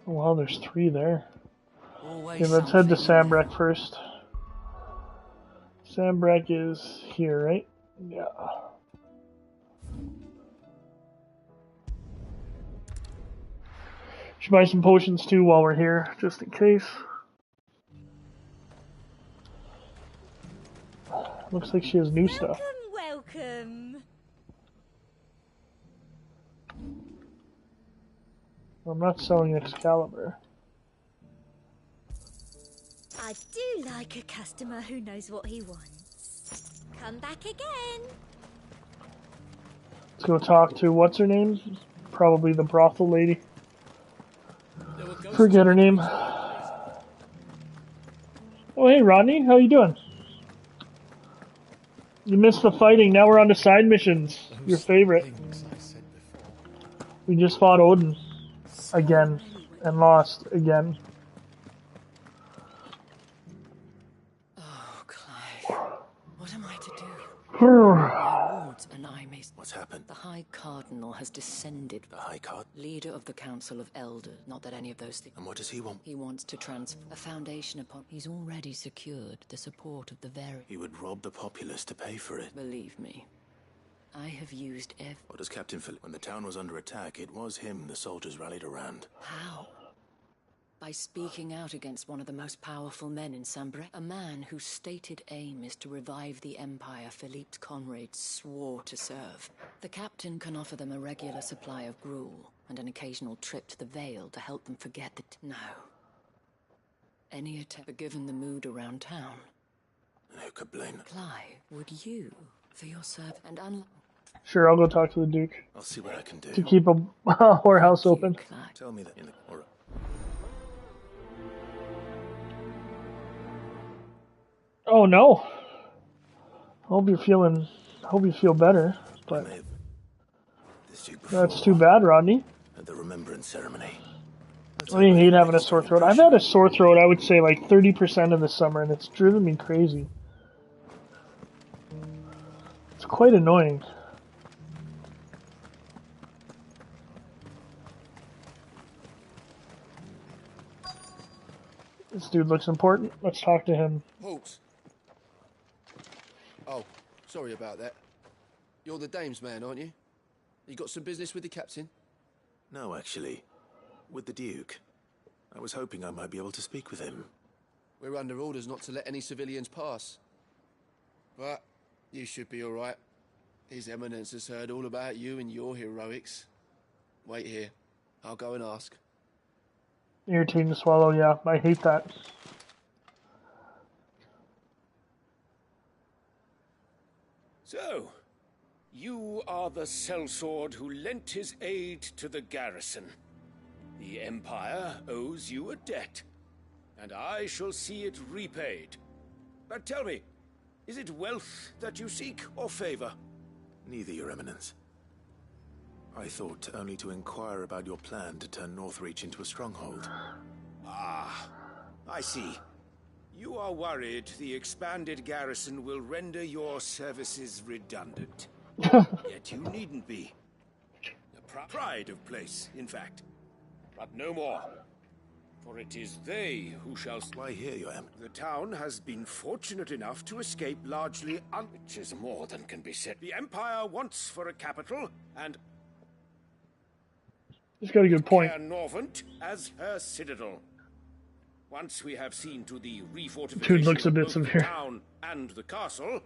Oh, wow, there's 3 there. Okay, let's head to Sambrek first. Sambrek is here, right? Yeah. Should buy some potions too while we're here, just in case. Looks like she has new stuff. Welcome. I'm not selling Excalibur. I do like a customer who knows what he wants. Come back again. Let's go talk to, what's her name? Probably the brothel lady. Forget her name. Oh, hey, Rodney. How you doing? You missed the fighting. Now we're on to side missions. Your favorite. We just fought Odin. Again. And lost. Again. Oh, Clive. What am I to do? My lords and I may... What's happened? The High Cardinal has descended. The High Card? Leader of the Council of Elders. Not that any of those things... And what does he want? He wants to transfer a foundation upon... He's already secured the support of the very... He would rob the populace to pay for it. Believe me. I have used What does Captain Philip... When the town was under attack, it was him the soldiers rallied around. How? By speaking out against one of the most powerful men in Sambrek, a man whose stated aim is to revive the empire Philippe's comrades swore to serve. The captain can offer them a regular supply of gruel and an occasional trip to the Vale to help them forget that... No. Any attempt, given the mood around town. Who could blame them? Clive, would you, for your servant and unlike... Sure, I'll go talk to the Duke. I'll see what I can do. To keep a whorehouse open. Tell me that in the... Oh no. Hope you feel better, but that's too bad, Rodney. At the remembrance ceremony. I hate having a sore throat. I've had a sore throat, I would say, like 30% of the summer, and it's driven me crazy. It's quite annoying. This dude looks important. Let's talk to him. Halt. Oh, sorry about that. You're the dame's man, aren't you? You got some business with the captain? No, actually. With the Duke. I was hoping I might be able to speak with him. We're under orders not to let any civilians pass. But you should be all right. His Eminence has heard all about you and your heroics. Wait here. I'll go and ask. Irritating to swallow, yeah. I hate that. So, you are the sellsword who lent his aid to the garrison. The Empire owes you a debt, and I shall see it repaid. But tell me, is it wealth that you seek, or favor? Neither, Your Eminence. I thought only to inquire about your plan to turn Northreach into a stronghold. Ah, I see. You are worried the expanded garrison will render your services redundant. Yet you needn't be. The pride of place, in fact. But no more. For it is they who shall... Why here, Your Eminence? The town has been fortunate enough to escape largely which is more than can be said. The Empire wants for a capital, and... He's got a good point. Norvent as her citadel. Once we have seen to the refortification Dude looks a bit of both the severe. town and the castle,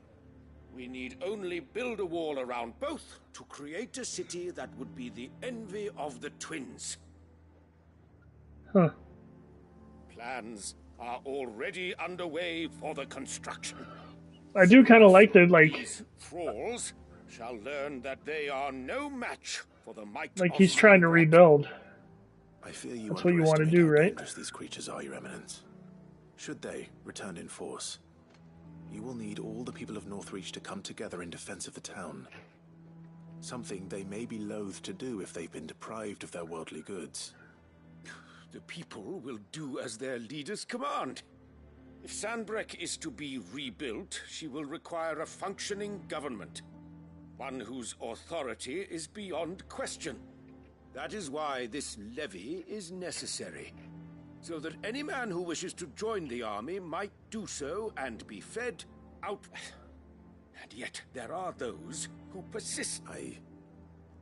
we need only build a wall around both to create a city that would be the envy of the twins. Huh. Plans are already underway for the construction. I do kind of like that, These thralls shall learn that they are no match for the might like of he's trying to rebuild. I fear you That's what you want to underestimate do, how right? dangerous these creatures are, Your Eminence. Should they return in force, you will need all the people of Northreach to come together in defense of the town. Something they may be loath to do if they've been deprived of their worldly goods. The people will do as their leaders command. If Sandbreck is to be rebuilt, she will require a functioning government. One whose authority is beyond question. That is why this levy is necessary. So that any man who wishes to join the army might do so and be fed out. And yet there are those who persist. I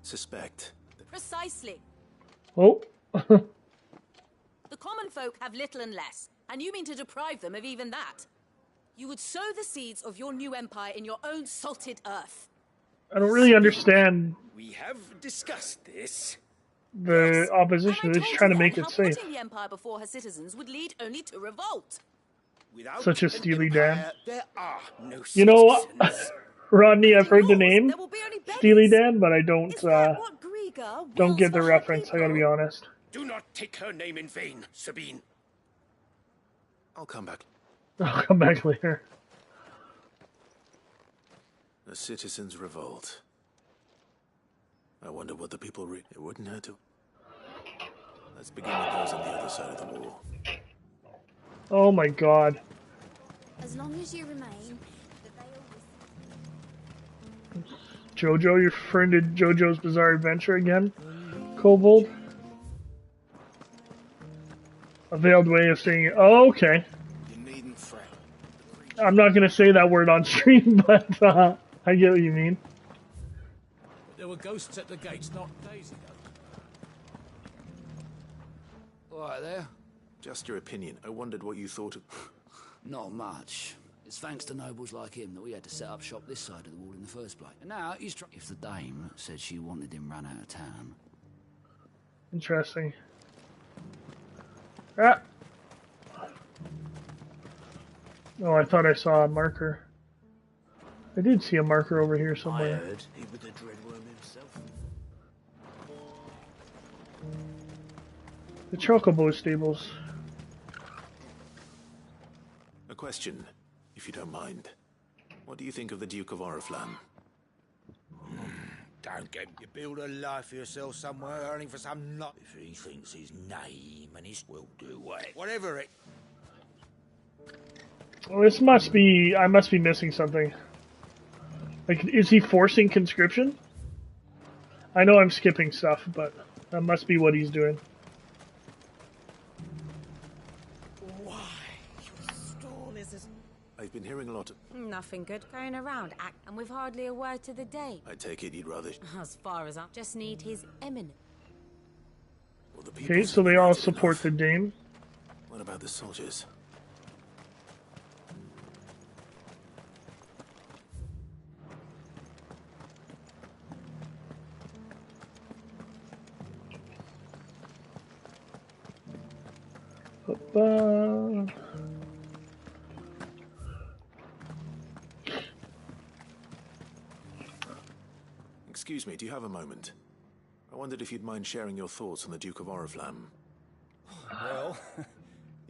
suspect. Precisely. Oh. The common folk have little and less, and you mean to deprive them of even that. You would sow the seeds of your new empire in your own salted earth. I don't really understand We have discussed this. the opposition. They're just trying to make it How safe. putting the empire before her citizens would lead only to revolt. Without Such a an Steely empire, Dan. there are no You know, citizens. Rodney, I've heard the name Steely Dan, but I don't get the reference. I gotta be honest. Do not take her name in vain, Sabine. I'll come back. I'll come back later. The citizens' revolt. I wonder what the people It wouldn't hurt to. Let's begin with those on the other side of the wall. Oh my god. As long as you remain, Jojo, you're referring to Jojo's Bizarre Adventure again? Kobold? A veiled way of saying it. Oh, okay. I'm not gonna say that word on stream, but I get what you mean. There were ghosts at the gates not days ago. All right there. Just your opinion. I wondered what you thought of... Not much. It's thanks to nobles like him that we had to set up shop this side of the wall in the first place. And now he's trying... If the dame said she wanted him run out of town... Interesting. Ah! Oh, I thought I saw a marker. I did see a marker over here somewhere. I heard he was the Dreadworm himself. The Chocobo stables. A question, if you don't mind. What do you think of the Duke of Oriflamme? Don't get you build a life for yourself somewhere, earning for some lot. If he thinks his name and his will do whatever it. Well, this must be... I must be missing something. Like, is he forcing conscription? I know I'm skipping stuff, but that must be what he's doing. Why, your stall is I've been hearing a lot of... nothing good going around, and with hardly a word to the day. I take it you'd rather... As far as I just need his eminence. Well, the people Okay, so they all support the Dame. What about the soldiers? Ba-ba-ba. Excuse me, do you have a moment? I wondered if you'd mind sharing your thoughts on the Duke of Oriflamme. Well,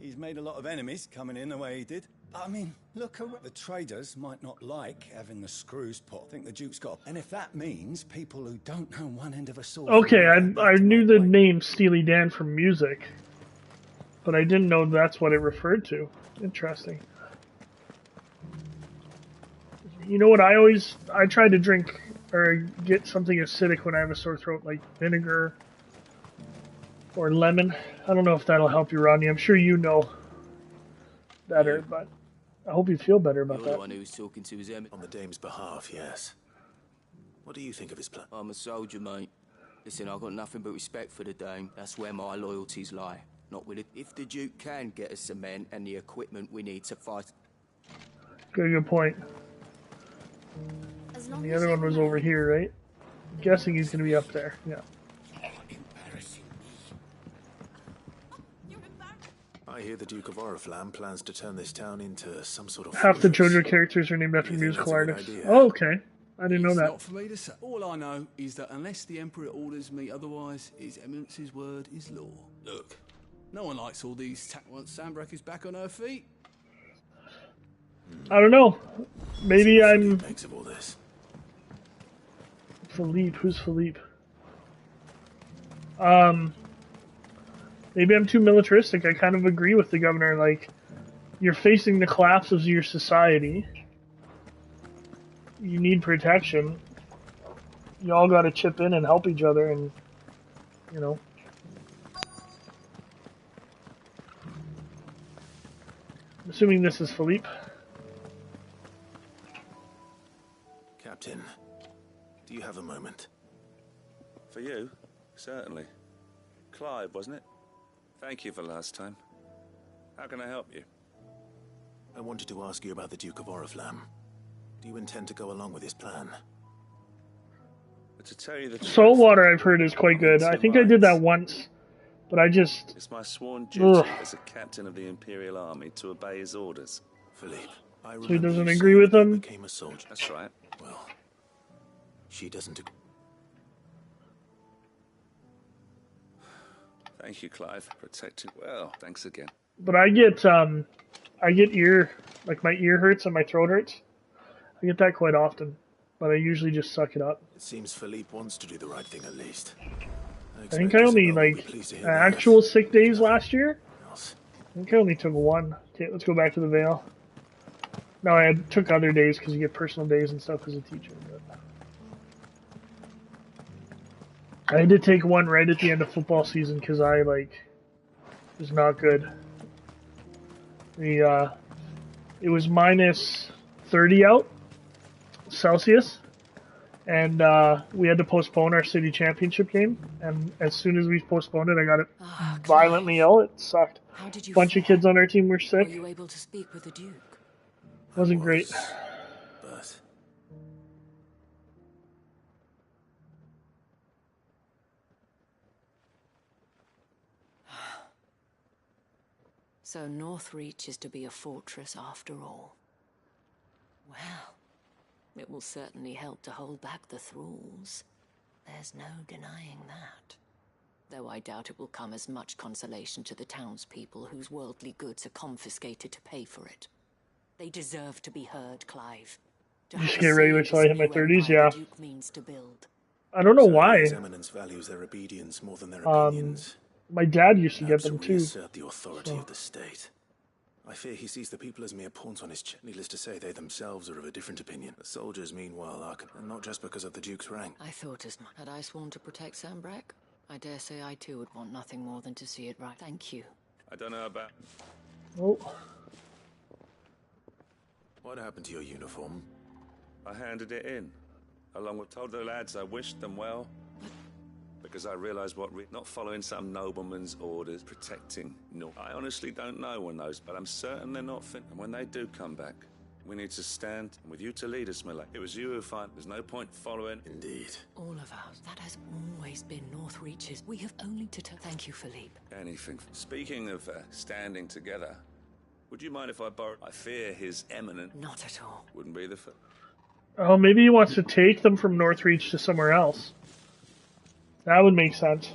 he's made a lot of enemies coming in the way he did. I mean, look, the traders might not like having the screws put. I think the Duke's got... And if that means people who don't know one end of a sword... Okay, I knew the name Steely Dan from music, but I didn't know that's what it referred to. Interesting. You know what, I try to drink or get something acidic when I have a sore throat, like vinegar or lemon. I don't know if that'll help you, Rodney. I'm sure you know better, but I hope you feel better about You're that. the one who was talking to his On the dame's behalf, yes. What do you think of his plan? I'm a soldier, mate. Listen, I've got nothing but respect for the dame. That's where my loyalties lie. Not with it. If the Duke can get us the men and the equipment we need to fight... Good point. And the other one was over here, right? I'm guessing he's going to be up there. Yeah. I hear the Duke of Oriflamme plans to turn this town into some sort of... Half the JoJo characters are named after musical artists. idea? Oh, okay. I didn't know It's that. not for me to say. All I know is that unless the Emperor orders me otherwise, His Eminence's word is law. Look, no one likes all these tack once Sandbreak is back on her feet. I don't know. Maybe I'm... Makes of all this. Philippe. Who's Philippe? Maybe I'm too militaristic. I kind of agree with the governor. Like, you're facing the collapse of your society. You need protection. You all got to chip in and help each other, and you know. I'm assuming this is Philippe. Captain, do you have a moment? For you? Certainly. Clive, wasn't it? Thank you for last time. How can I help you? I wanted to ask you about the Duke of Oriflamme. Do you intend to go along with his plan? But to tell you the truth, Saltwater, I've heard, is quite good. I think I did that once, but I just... it's my sworn duty as a captain of the Imperial Army to obey his orders. Philippe, I So he doesn't agree with them? became a soldier. That's right. Well, she doesn't agree. Thank you, Clive. Protecting. Well, thanks again. But I get ear, like my ear hurts and my throat hurts. I get that quite often, but I usually just suck it up. It seems Philippe wants to do the right thing at least. I think I only, like, actual sick days last year. I think I only took one. Okay, let's go back to the Vale. No, I took other days because you get personal days and stuff as a teacher. But I had to take one right at the end of football season because I, like, was not good. It was minus 30 out Celsius, and we had to postpone our city championship game. And as soon as we postponed it, I got it violently ill. It sucked. How did you Bunch of kids on our team were sick. Were you able to speak with the Duke? Wasn't great. But So Northreach is to be a fortress after all. Well, it will certainly help to hold back the thralls. There's no denying that. Though I doubt it will come as much consolation to the townspeople whose worldly goods are confiscated to pay for it. They deserve to be heard, Clive. To Just have get a ready say wait till I in hit my this new 30s, empire yeah. the Duke means to build. I don't know why. His Eminence values their obedience more than their opinions. My dad used to get Perhaps them to too. reassert the authority So. of the state. I fear he sees the people as mere pawns on his chess. Needless to say, they themselves are of a different opinion. The soldiers, meanwhile, are... And not just because of the Duke's rank. I thought as much. Had I sworn to protect Sandbreak, I dare say I too would want nothing more than to see it right. Thank you. I don't know about... Oh. What happened to your uniform? I handed it in, along with told the lads I wished them well, because I realised not following some nobleman's orders, protecting no. I honestly don't know when those, but I'm certain they're not fit. And when they do come back, we need to stand with you to lead us, Miller. It was you who found. There's no point following. Indeed. All of us. That has always always been Northreach's. We have only to thank you, Philippe. Anything. Speaking of standing together, would you mind if I borrow? I fear his eminent. Not at all. Wouldn't be the. Oh, maybe he wants to take them from Northreach to somewhere else. That would make sense.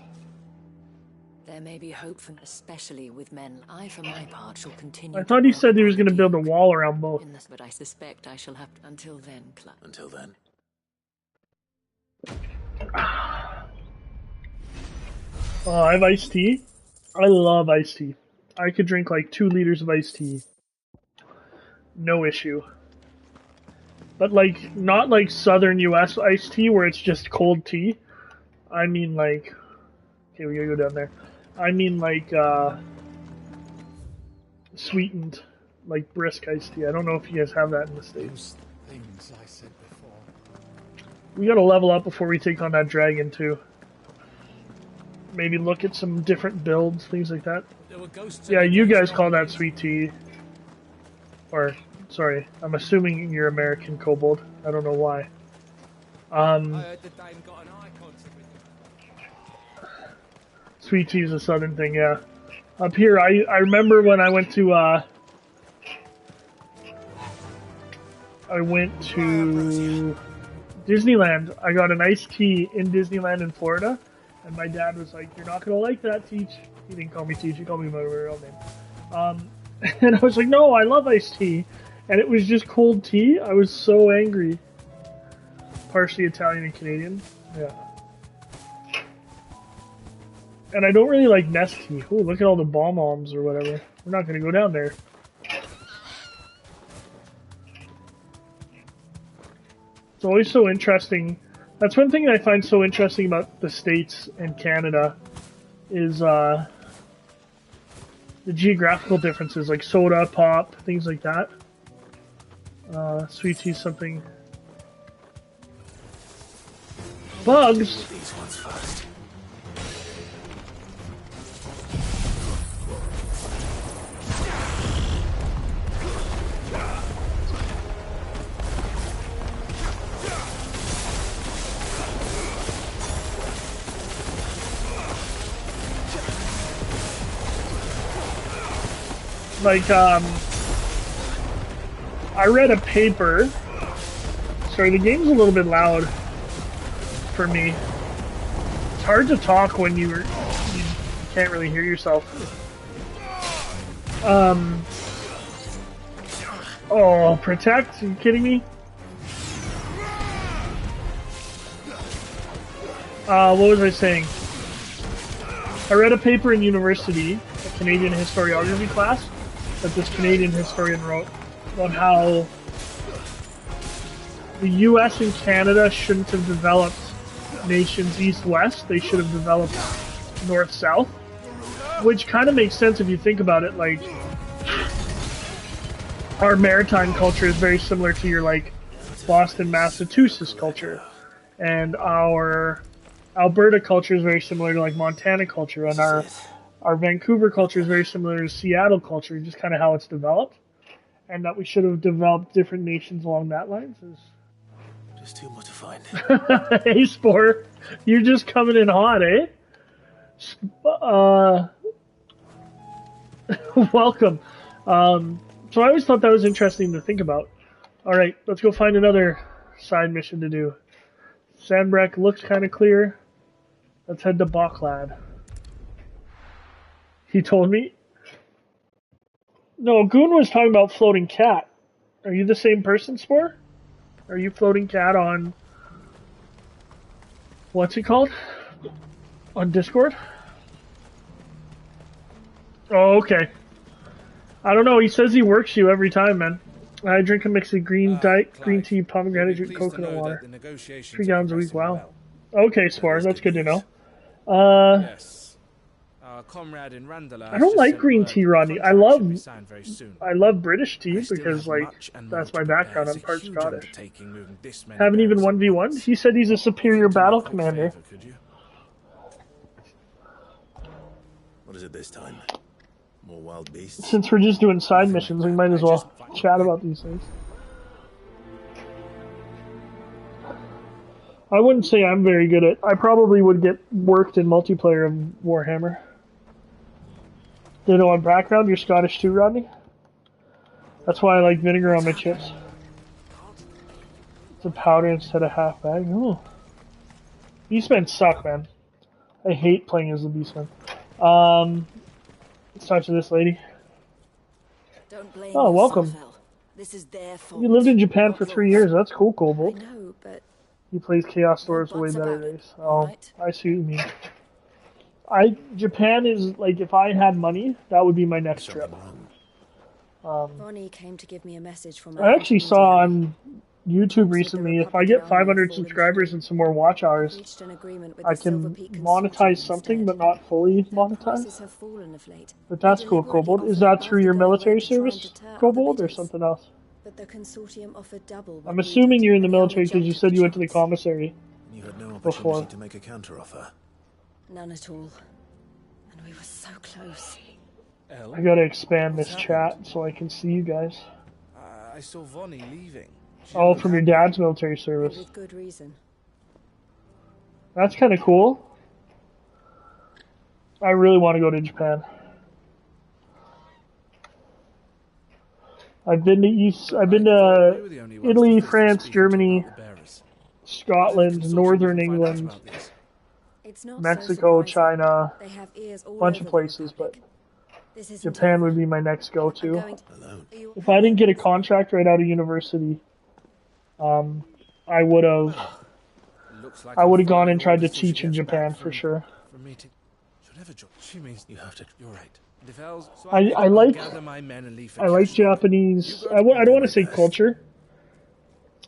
There may be hope for, especially with men. I, for my part, shall continue. I thought he said he was going to build a wall around both. But I suspect I shall have to, until then. Until then. Oh, I have iced tea. I love iced tea. I could drink like 2 liters of iced tea. No issue. But like, not like southern US iced tea where it's just cold tea. I mean like, okay, we gotta go down there. I mean like, sweetened, like brisk iced tea. I don't know if you guys have that in the States. Things I said before. We gotta level up before we take on that dragon too. Maybe look at some different builds, things like that. Yeah, you guys call that sweet tea. Or, sorry, I'm assuming you're American kobold. I don't know why. Sweet tea is a southern thing, yeah. Up here, I remember when I went to Disneyland. I got an iced tea in Disneyland in Florida, and my dad was like, "You're not gonna like that, Teach." He didn't call me Teach, he called me my real name. And I was like, "No, I love iced tea," and it was just cold tea. I was so angry. Partially Italian and Canadian, yeah. And I don't really like Nest tea. Oh, look at all the bomb-oms or whatever. We're not gonna go down there. It's always so interesting. That's one thing that I find so interesting about the States and Canada is the geographical differences, like soda, pop, things like that. Sweet tea, something. Bugs. These ones first. Like, I read a paper. Sorry, the game's a little bit loud for me. It's hard to talk when you can't really hear yourself. Oh, protect? Are you kidding me? What was I saying? I read a paper in university, a Canadian historiography class, that this Canadian historian wrote about how the US and Canada shouldn't have developed nations east-west, they should have developed north-south, which kind of makes sense if you think about it. Like, our maritime culture is very similar to your, like, Boston, Massachusetts culture, and our Alberta culture is very similar to, like, Montana culture, and our Vancouver culture is very similar to Seattle culture, just kind of how it's developed, and that we should have developed different nations along that lines is just too much to find. Hey, Spore, you're just coming in hot, eh? Welcome. So I always thought that was interesting to think about. Alright, let's go find another side mission to do. Sandbreck looks kind of clear. Let's head to Bocklad. He told me. No, Goon was talking about Floating Cat. Are you the same person, Spore? Are you Floating Cat on... What's it called? On Discord? Oh, okay. I don't know, he says he works you every time, man. I drink a mix of green tea, pomegranate juice, coconut water. 3 gallons a week, wow. Okay, Spore, that's good to know. Yes. Our comrade in Randala I don't like green tea, Rodney. I love British tea because, like, that's my background. I'm part Scottish. Haven't even 1v1'd? He said he's a superior battle commander. What is it this time? More wild beasts? Since we're just doing side missions, we might as well chat about these things. I wouldn't say I'm very good at. I probably would get worked in multiplayer of Warhammer. Ditto on background. You're Scottish too, Rodney. That's why I like vinegar on my chips. It's a powder instead of half bag. Ooh. Beastmen suck, man. I hate playing as the Beastmen. Let's talk to this lady. Don't blame Oh, welcome. This is their fault. You lived in Japan for 3 years. That's cool, Cobalt. I know, but He plays Chaos Dwarves way better race. Oh, I see what you mean. Japan is like, if I had money, that would be my next trip. Bonnie came to give me a message from I actually saw on YouTube recently, if I get 500 subscribers and some more watch hours, I can monetize something, but not fully monetize. But that's cool, Cobalt. Is that through your military service, Cobalt, or something else? But the consortium offered double. I'm assuming you're in the military because you said you went to the commissary. You had no before. opportunity to make a counteroffer. None at all. And we were so close. I gotta expand this chat so I can see you guys. I saw Vonnie leaving. Oh, from your dad's military service. With good reason. That's kind of cool. I really want to go to Japan. I've been to Italy, France, Germany, Scotland, Northern England, Mexico, China, a bunch of places, but Japan would be my next go-to. If I didn't get a contract right out of university, I would have gone and tried to teach in Japan for sure. I like Japanese. I don't want to say culture,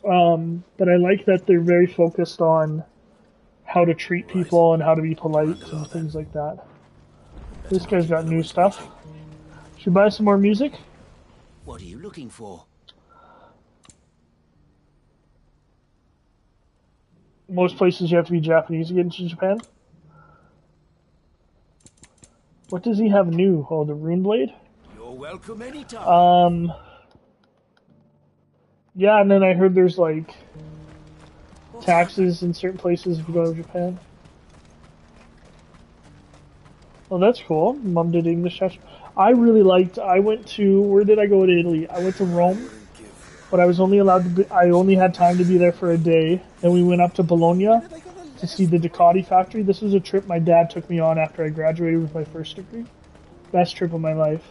but I like that they're very focused on how to treat people and how to be polite and things like that. This guy's got new stuff. Should we buy some more music? What are you looking for? Most places you have to be Japanese to get into Japan. What does he have new? Oh, the Rune Blade? You're welcome anytime. Yeah, and then I heard there's like taxes in certain places if you go to Japan. Oh, that's cool. Mom did English text. I went to, where did I go to Italy? I went to Rome, but I was only allowed to be, I only had time to be there for a day. Then we went up to Bologna to see the Ducati factory. This was a trip my dad took me on after I graduated with my first degree. Best trip of my life.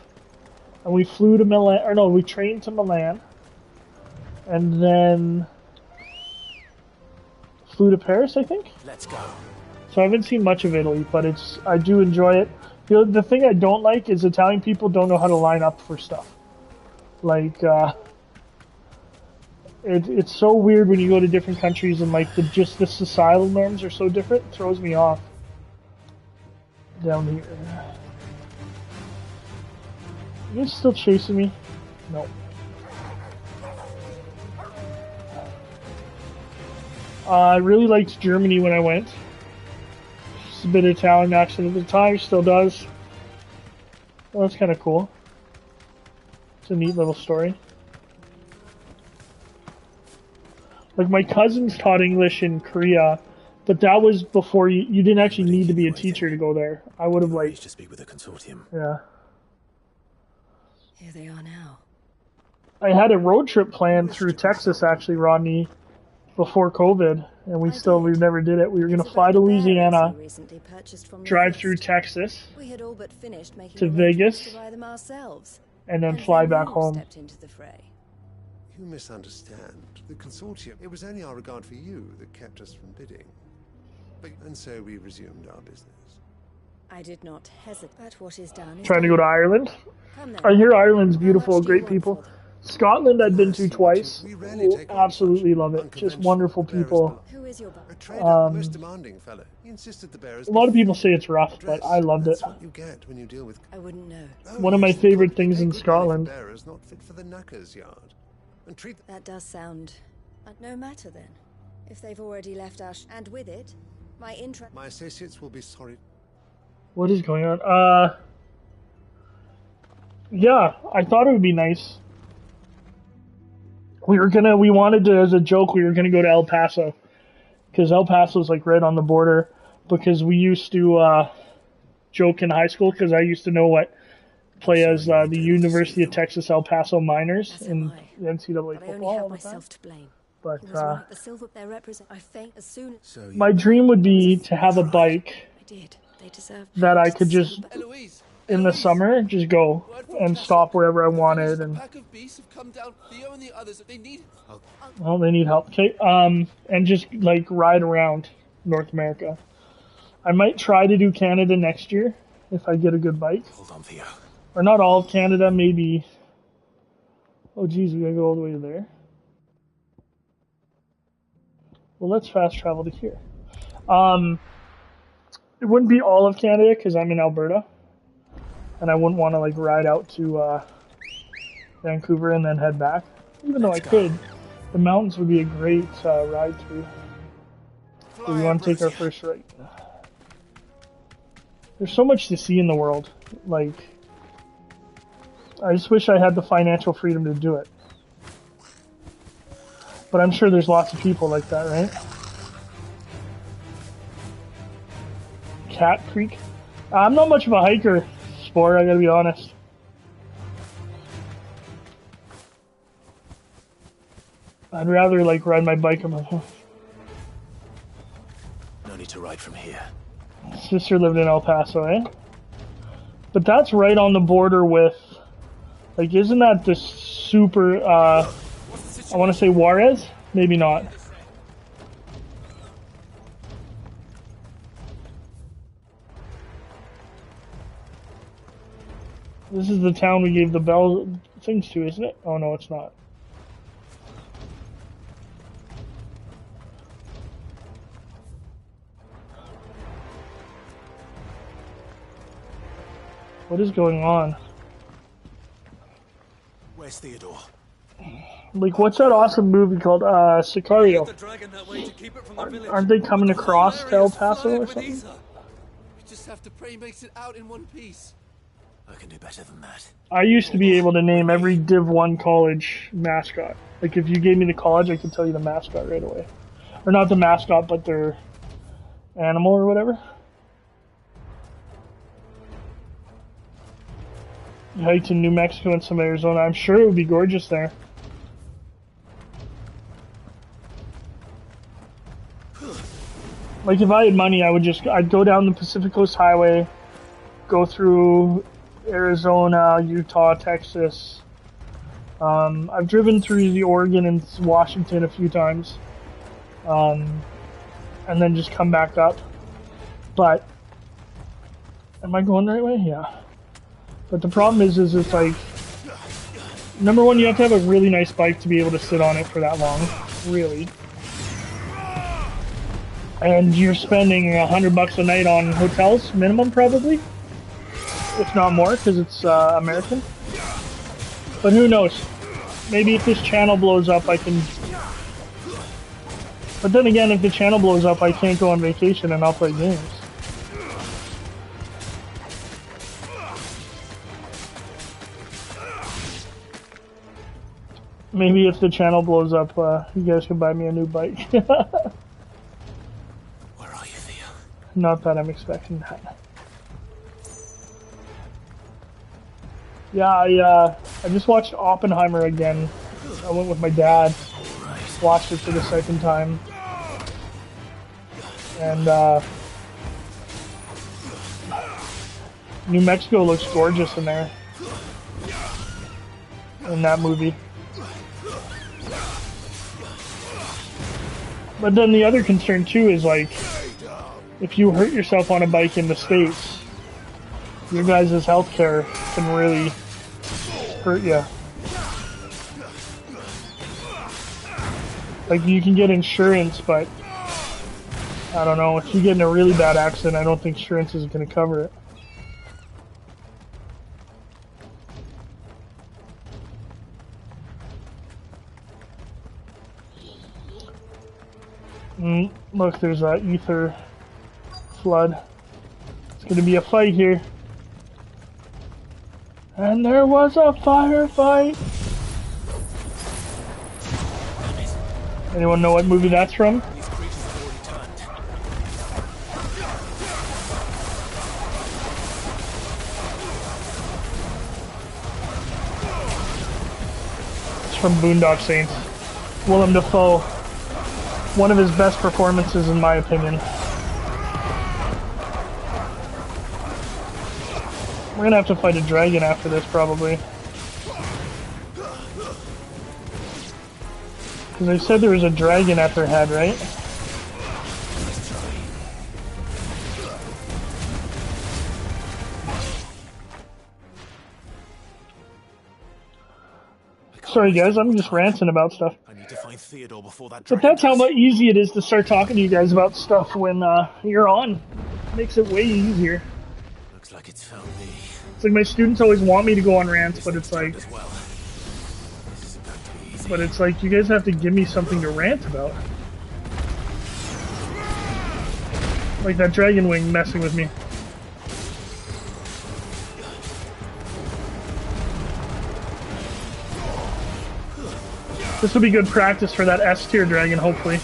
And we flew to Milan, or no, we trained to Milan. And then flew to Paris, I think? Let's go. So I haven't seen much of Italy, but I do enjoy it. The thing I don't like is Italian people don't know how to line up for stuff. Like, it's so weird when you go to different countries and like the societal norms are so different. It throws me off. Down here. You guys still chasing me? No. I really liked Germany when I went. Just a bit of Italian accent at the time, still does. Well, that's kind of cool. It's a neat little story. Like, my cousins taught English in Korea, but that was before you didn't actually need to be a teacher to go there. I would have liked to speak with the consortium. Yeah. Here they are now. I had a road trip planned through Texas, actually, Rodney, before COVID, and we never did it. We were going to fly to Louisiana, drive through Texas to Vegas, and then fly back home. You misunderstand. The consortium, it was only our regard for you that kept us from bidding. And so we resumed our business. I did not hesitate. But what is done? Trying to go to Ireland. I hear Ireland's beautiful, great people. Scotland I've been to twice. Absolutely love it. Just wonderful people. Who is your a trader, most demanding fellow. He insisted the bearers. A lot of people say it's rough, but I loved it. That's what you get when you deal with. I wouldn't know. One of my favorite things in Scotland. Bearers not fit for the knackers yard. And treat that does sound no matter then. If they've already left us, and with it, my interest. My associates will be sorry. What is going on? Yeah, I thought it would be nice. We wanted to, as a joke, we were gonna go to El Paso because El Paso's like right on the border. Because we used to joke in high school, because I used to play as the University of Texas El Paso Miners in the NCAA football all the time. But my dream would be to have a bike that I could just, in the summer, just go and stop wherever I wanted. And well, they need help. Okay, and just like ride around North America. I might try to do Canada next year if I get a good bike. Hold on, Theo. Or not all of Canada, maybe. Oh, geez, we gotta go all the way to there. Well, let's fast travel to here. It wouldn't be all of Canada because I'm in Alberta, and I wouldn't want to like ride out to Vancouver and then head back. Even though I could, the mountains would be a great ride through. So we want to take our first right. There's so much to see in the world. Like, I just wish I had the financial freedom to do it. But I'm sure there's lots of people like that, right? Cat Creek? I'm not much of a hiker, Spore, I gotta be honest. I'd rather, like, ride my bike on my phone. No need to ride from here. Sister lived in El Paso, eh? But that's right on the border with, like, isn't that the super, I want to say Juarez? Maybe not. This is the town we gave the bell things to, isn't it? Oh, no, it's not. What is going on? Where's Theodore? Like, what's that awesome movie called Sicario? Aren't they coming across to El Paso or something? We just have to pray he makes it out in one piece. I can do better than that. I used to be able to name every Div 1 college mascot. Like, if you gave me the college, I could tell you the mascot right away. Or not the mascot, but their animal or whatever. Hiked in New Mexico and some Arizona. I'm sure it would be gorgeous there. Like, if I had money, I'd go down the Pacific Coast Highway, go through Arizona, Utah, Texas. I've driven through the Oregon and Washington a few times. And then just come back up. But, am I going the right way? Yeah. But the problem is it's like, number one, you have to have a really nice bike to be able to sit on it for that long, really. And you're spending $100 a night on hotels, minimum probably, if not more, because it's American. But who knows? Maybe if this channel blows up, I can. But then again, if the channel blows up, I can't go on vacation and I'll play games. Maybe if the channel blows up, you guys can buy me a new bike. Where are you, Theo? Not that I'm expecting that. Yeah, I just watched Oppenheimer again. I went with my dad. Watched it for the second time. And, New Mexico looks gorgeous in there. In that movie. But then the other concern too is like, if you hurt yourself on a bike in the States, your guys' healthcare can really hurt you. Like, you can get insurance, but I don't know, if you get in a really bad accident, I don't think insurance is going to cover it. Look, there's a ether flood. It's gonna be a fight here. And there was a firefight. Anyone know what movie that's from? from Boondock Saints. Willem Dafoe. One of his best performances, in my opinion. We're gonna have to fight a dragon after this, probably. Because they said there was a dragon at their head, right? Sorry guys, I'm just ranting about stuff. I need to find Theodore before that But that's how much easy it is to start talking to you guys about stuff when you're on. Makes it way easier. Looks like it's found me. It's like my students always want me to go on rants, but it's like... But it's like, you guys have to give me something to rant about. Like that dragon wing messing with me. This will be good practice for that S tier dragon, hopefully.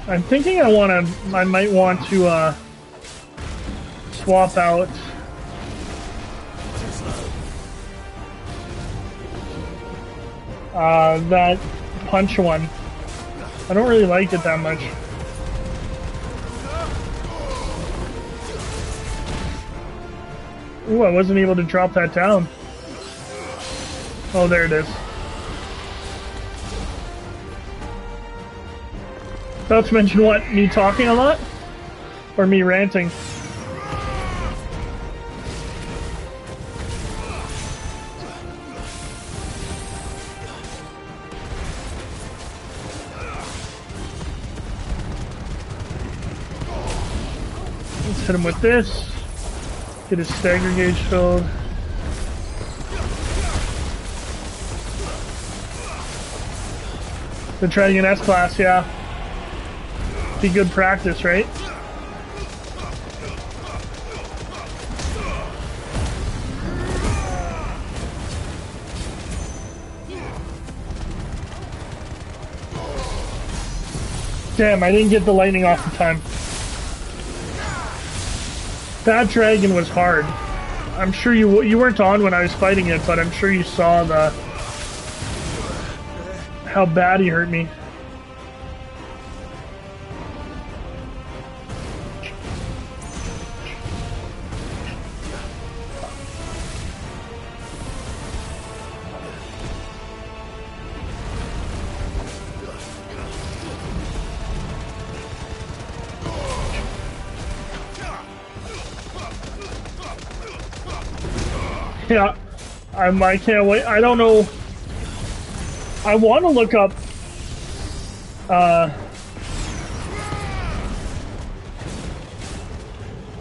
I'm thinking I might want to swap out that punch one. I don't really like it that much. Ooh, I wasn't able to drop that down. Oh, there it is. Not to mention what? Me talking a lot? Or me ranting? Let's hit him with this. Get his stagger gauge filled. The Dragon S class, yeah. Be good practice, right? Damn, I didn't get the lightning off in time. That dragon was hard. I'm sure you weren't on when I was fighting it, but I'm sure you saw how bad he hurt me. Yeah, I can't wait. I don't know. I want to look up.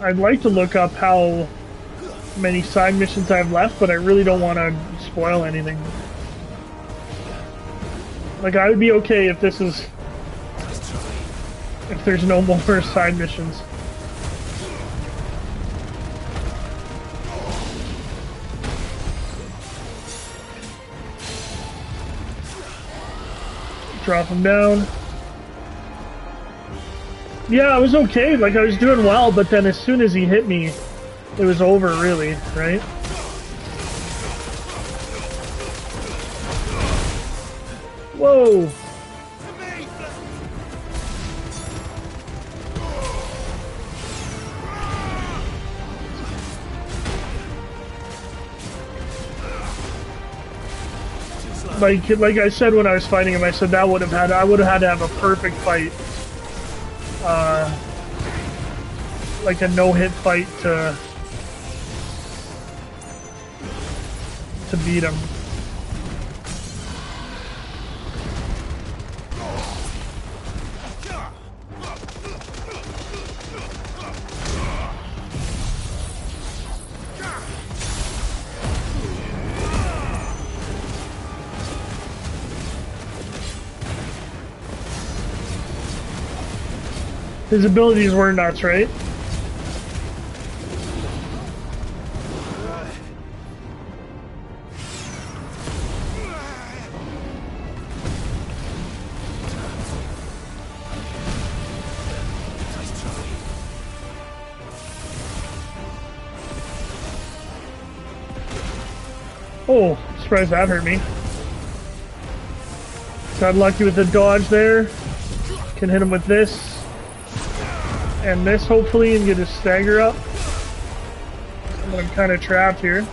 I'd like to look up how many side missions I have left, but I really don't want to spoil anything. Like, I would be okay if this is... if there's no more side missions. Drop him down. Yeah, I was okay. Like, I was doing well, but then as soon as he hit me, it was over, really, right? Whoa! Like I said when I was fighting him, I said that I would have had to have a perfect fight, like a no-hit fight to beat him. His abilities were nuts, right? Oh, surprised that hurt me. Got lucky with the dodge there. Can hit him with this. And this, hopefully, and get his stagger up. But I'm kind of trapped here.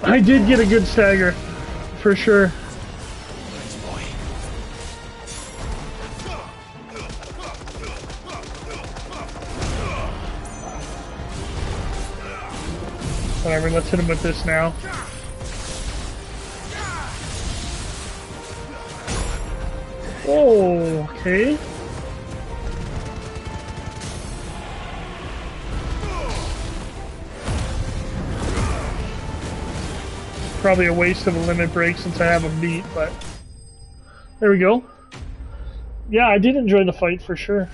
I did get a good stagger, for sure. Whatever, let's hit him with this now. Oh, okay. Probably a waste of a limit break since I have a beat, but there we go. Yeah, I did enjoy the fight for sure.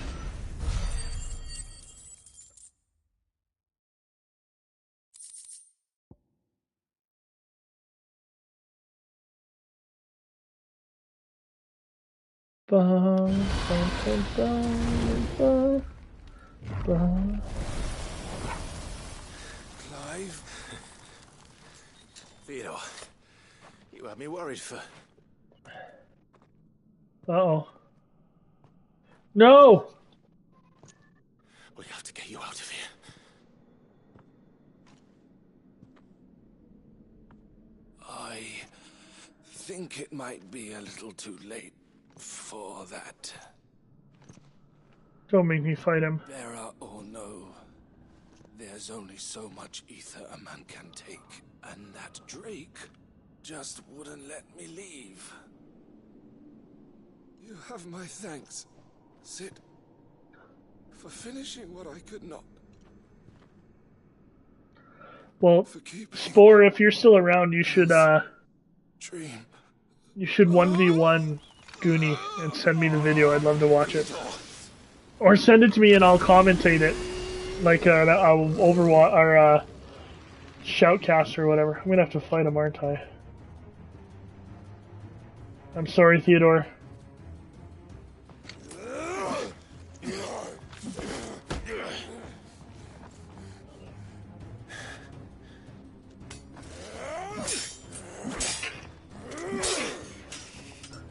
Clive? Theodore, you had me worried for... Uh-oh. No! We have to get you out of here. I think it might be a little too late for that. Don't make me fight him. Bearer or no, there's only so much ether a man can take, and that Drake just wouldn't let me leave. You have my thanks, Sid, for finishing what I could not. Well, Spore, if you're still around, you should Dream. You should 1v1 Goonie and send me the video. I'd love to watch it. Or send it to me and I'll commentate it, like I'll Overwatch or Shoutcast or whatever. I'm gonna have to fight him, aren't I? I'm sorry, Theodore.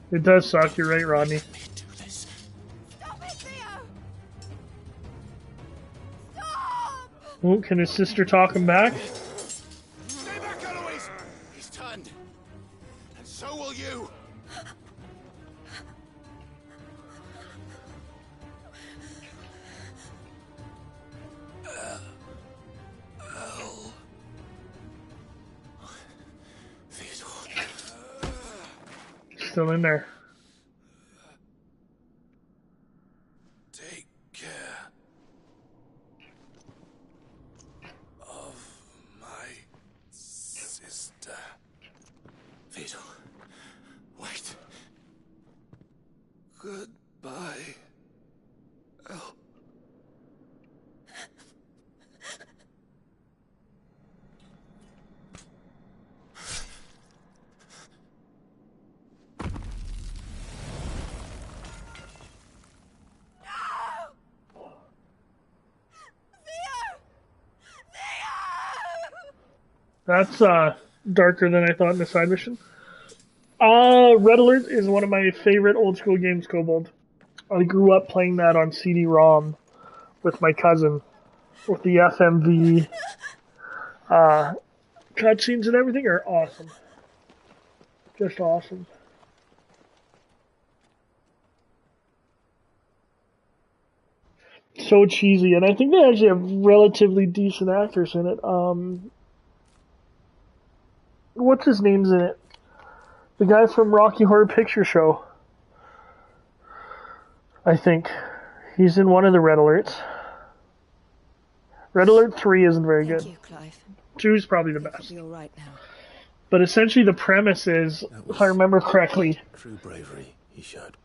It does suck, you're right, Rodney. Stop it, Theo! Oh, can his sister talk him back? Stay back, Eloise! He's turned. And so will you! Still in there. Take care of my sister. Vito, wait. Goodbye, El. That's darker than I thought in the side mission. Red Alert is one of my favorite old school games, Kobold. I grew up playing that on CD-ROM with my cousin, with the FMV. Cutscenes and everything are awesome. Just awesome. So cheesy, and I think they actually have relatively decent actors in it. What's his name's in it? The guy from Rocky Horror Picture Show. I think. He's in one of the Red Alerts. Red Alert 3 isn't very Thank good. you, Clive. 2 is probably the You'll best. be all right now. But essentially the premise is, if I remember correctly, True bravery he showed.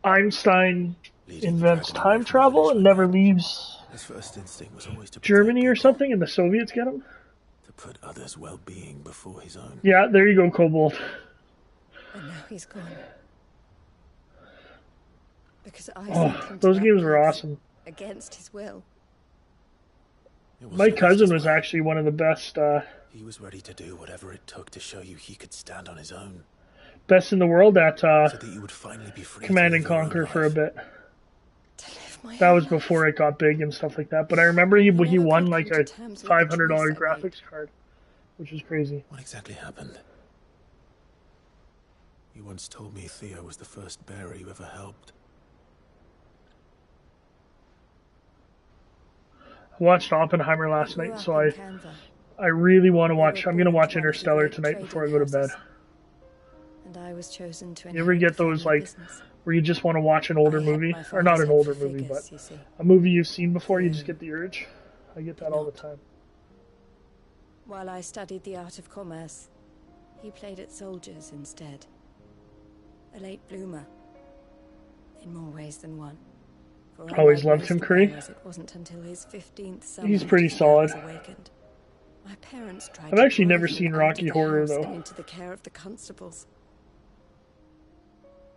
Einstein Leading the invents dragon away time from the travel finish and line. never leaves His first instinct was always to protect Germany or people, something, and the Soviets get him. to put others' well-being before his own. Yeah, there you go, Cobalt. And now he's gone. Because I sent Oh, him to those that games were place awesome. against his will. My cousin was actually one of the best He was ready to do whatever it took to show you he could stand on his own. best in the world at So that you would finally be free Command to and live your own Conquer for a life. bit. That was before it got big and stuff like that. But I remember he won like a $500 graphics card, which is crazy. What exactly happened? You once told me Theo was the first bearer you ever helped. I watched Oppenheimer last night, so I really want to watch. I'm gonna watch Interstellar tonight before I go to bed. And I was chosen to You ever get those like where you just want to watch an older movie, or not an older movie, but a movie you've seen before? You just get the urge. I get that all the time. While I studied the art of commerce, he played at soldiers instead. A late bloomer, in more ways than one. For Always loved Tim Curry. It wasn't until his 15th summer He's pretty solid. My parents tried I've to actually drive never him seen out Rocky of the Horror house though. and into the care of the constables.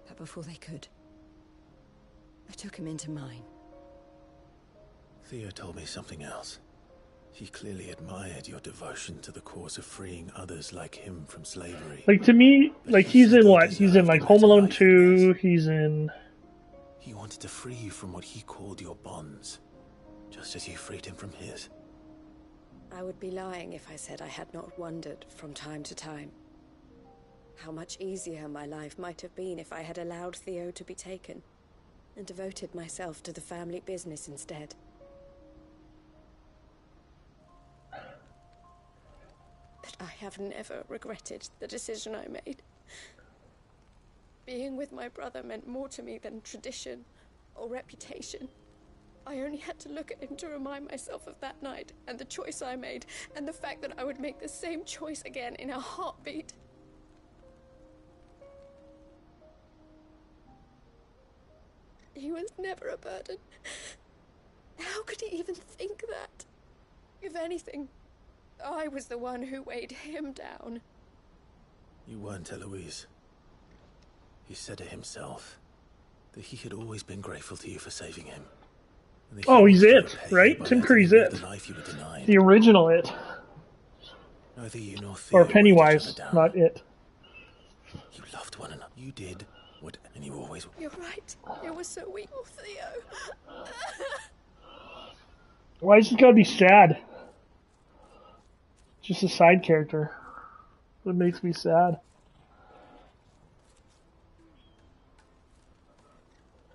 But before they could, I took him into mine. Theo told me something else. He clearly admired your devotion to the cause of freeing others like him from slavery. Like to me, like he's in what? He's in like Home Alone 2. He's in. He wanted to free you from what he called your bonds, just as you freed him from his. I would be lying if I said I had not wondered from time to time how much easier my life might have been if I had allowed Theo to be taken and devoted myself to the family business instead. But I have never regretted the decision I made. Being with my brother meant more to me than tradition or reputation. I only had to look at him to remind myself of that night and the choice I made and the fact that I would make the same choice again in a heartbeat. He was never a burden. How could he even think that? If anything, I was the one who weighed him down. You weren't, Eloise. He said it himself, that he had always been grateful to you for saving him. Oh, he's it, right? Tim Curry's it. The original it. Neither you nor Theo Or Pennywise, not it. You loved one another. You did what, and you always. You're right. It was so weak. Oh, Theo. Why is he gotta be sad? Just a side character. That makes me sad.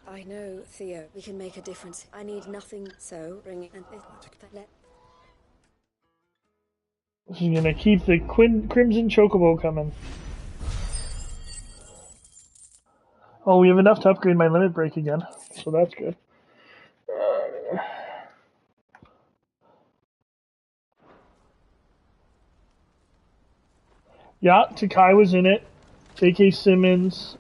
I know, Theo, we can make a difference. I need nothing, so bring it and let. She's gonna keep the Crimson Chocobo coming. Oh, we have enough to upgrade my limit break again, so that's good. Yeah, Takai was in it. J.K. Simmons.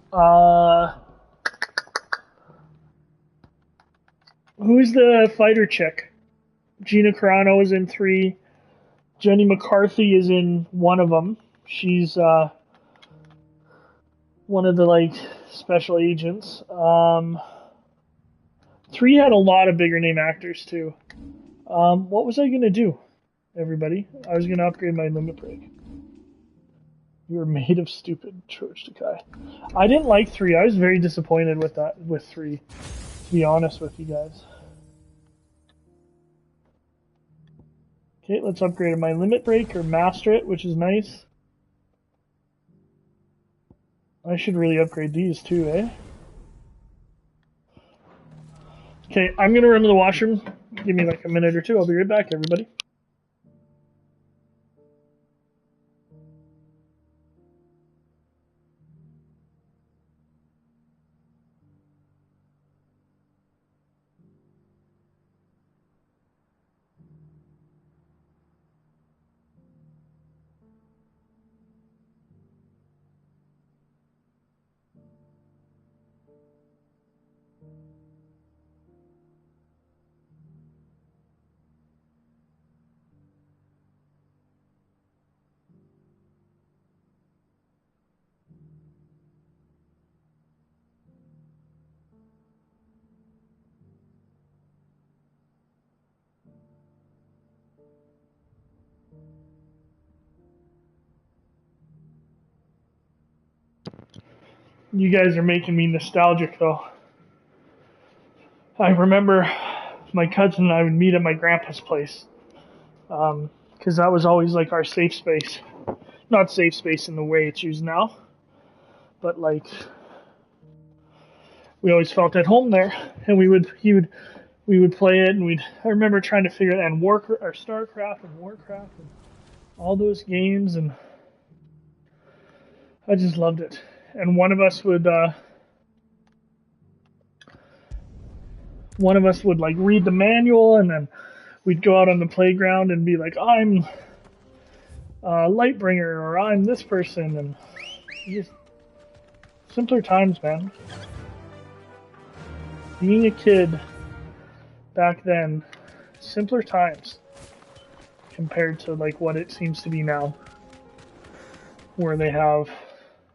Who's the fighter chick? Gina Carano is in 3. Jenny McCarthy is in one of them. She's one of the like special agents. 3 had a lot of bigger name actors too. What was I gonna do, everybody? I was gonna upgrade my limit break. You were made of stupid, George Takai. I didn't like 3. I was very disappointed with 3. To be honest with you guys. Okay, let's upgrade my limit break or master it, which is nice. I should really upgrade these too, eh? Okay, I'm gonna run to the washroom. Give me like a minute or two. I'll be right back, everybody. You guys are making me nostalgic, though. I remember my cousin and I would meet at my grandpa's place, because that was always like our safe space. Not safe space in the way it's used now, but like we always felt at home there, and we would play it, and I remember trying to figure it, and StarCraft and Warcraft and all those games, and I just loved it. And one of us would like read the manual, and then we'd go out on the playground and be like, I'm Lightbringer, or I'm this person, and just simpler times, man. Being a kid back then, simpler times compared to like what it seems to be now, where they have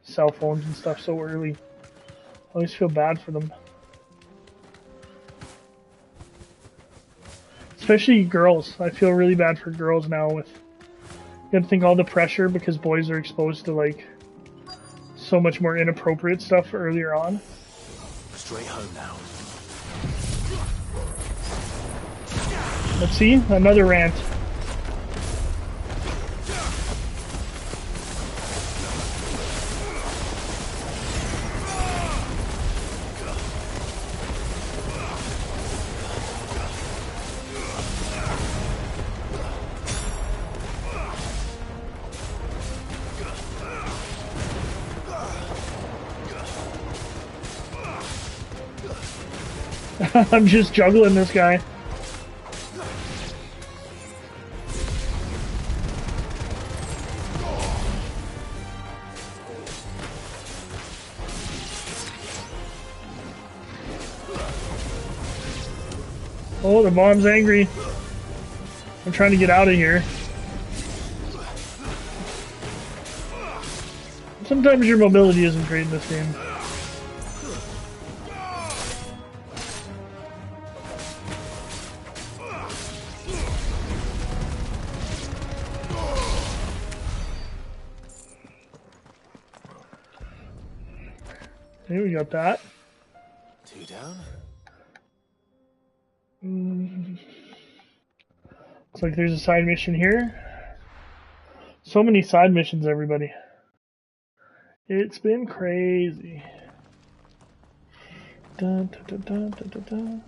cell phones and stuff so early. I always feel bad for them. Especially girls. I feel really bad for girls now with, you gotta think all the pressure because boys are exposed to like so much more inappropriate stuff earlier on. Straight home now. Let's see, another rant. I'm just juggling this guy. Oh, the bomb's angry. I'm trying to get out of here. Sometimes your mobility isn't great in this game. Okay, we got that. 2 down. Looks like there's a side mission here. So many side missions, everybody. It's been crazy. Dun, dun, dun, dun, dun, dun, dun.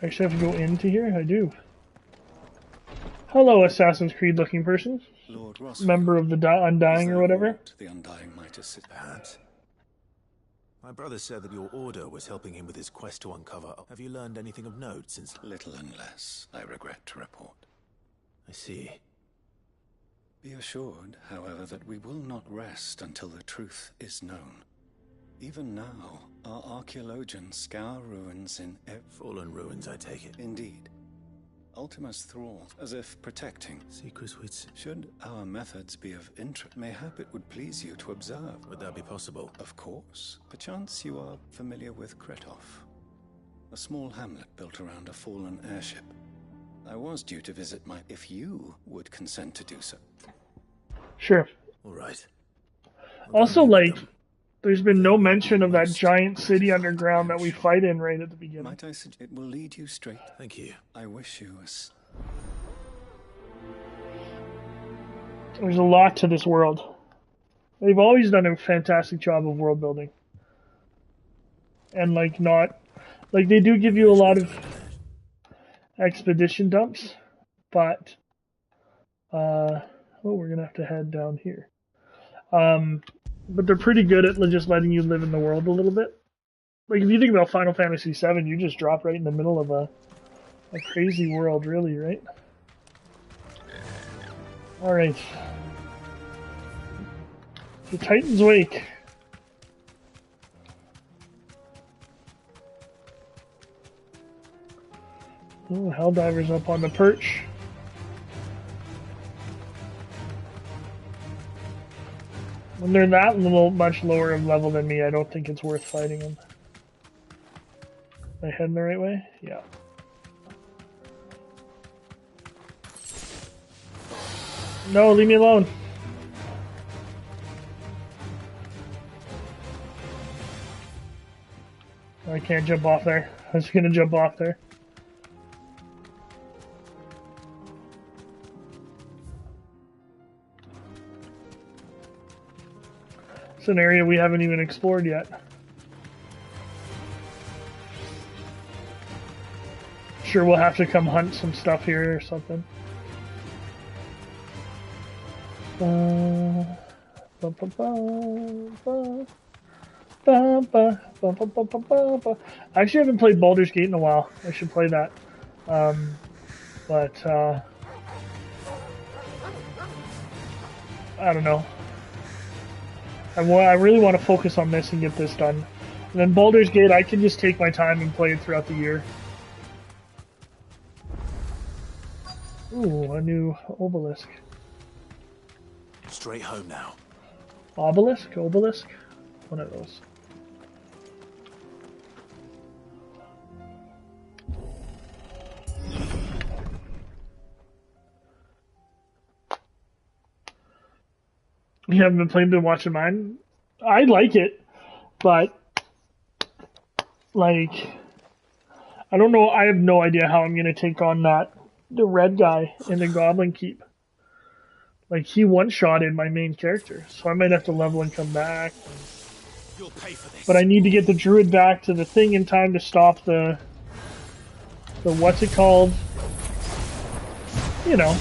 I actually have to go into here? I do. Hello, Assassin's Creed looking person. Lord Ross, member of the Undying or whatever. The Undying might assist, perhaps. My brother said that your order was helping him with his quest to uncover. Have you learned anything of note since? Little and less, I regret to report. I see. Be assured, however, that we will not rest until the truth is known. Even now, our archaeologians scour ruins in fallen ruins, I take it. Indeed. Ultima's thrall, as if protecting. Secrets which... Should our methods be of interest, mayhap it would please you to observe. Would that be possible? Of course. Perchance you are familiar with Kretov, a small hamlet built around a fallen airship. I was due to visit if you would consent to do so. Sure. All right. Also, like, there's been no mention of that giant city underground that we fight in right at the beginning. Might I suggest it will lead you straight? Thank you. I wish you There's a lot to this world. They've always done a fantastic job of world building. And, like, they do give you a lot of expedition dumps, but, we're gonna have to head down here. But they're pretty good at just letting you live in the world a little bit. Like, if you think about Final Fantasy VII, you just drop right in the middle of a crazy world, really, right? Alright. The Titan's Wake. Oh, Helldiver's up on the perch. When they're that much lower of level than me, I don't think it's worth fighting them. Am I heading the right way? Yeah. No, leave me alone. I can't jump off there. I was gonna jump off there. It's an area we haven't even explored yet. Sure, we'll have to come hunt some stuff here or something. I actually haven't played Baldur's Gate in a while. I should play that. But I don't know. I really want to focus on this and get this done. And then Baldur's Gate, I can just take my time and play it throughout the year. Ooh, a new obelisk. Straight home now. Obelisk? Obelisk? One of those. You haven't been playing, been watching mine? I like it, but like, I don't know. I have no idea how I'm gonna take on the red guy in the Goblin Keep. Like, he one-shotted my main character, so I might have to level and come back. You'll pay for this. But I need to get the druid back to the thing in time to stop the what's it called? You know.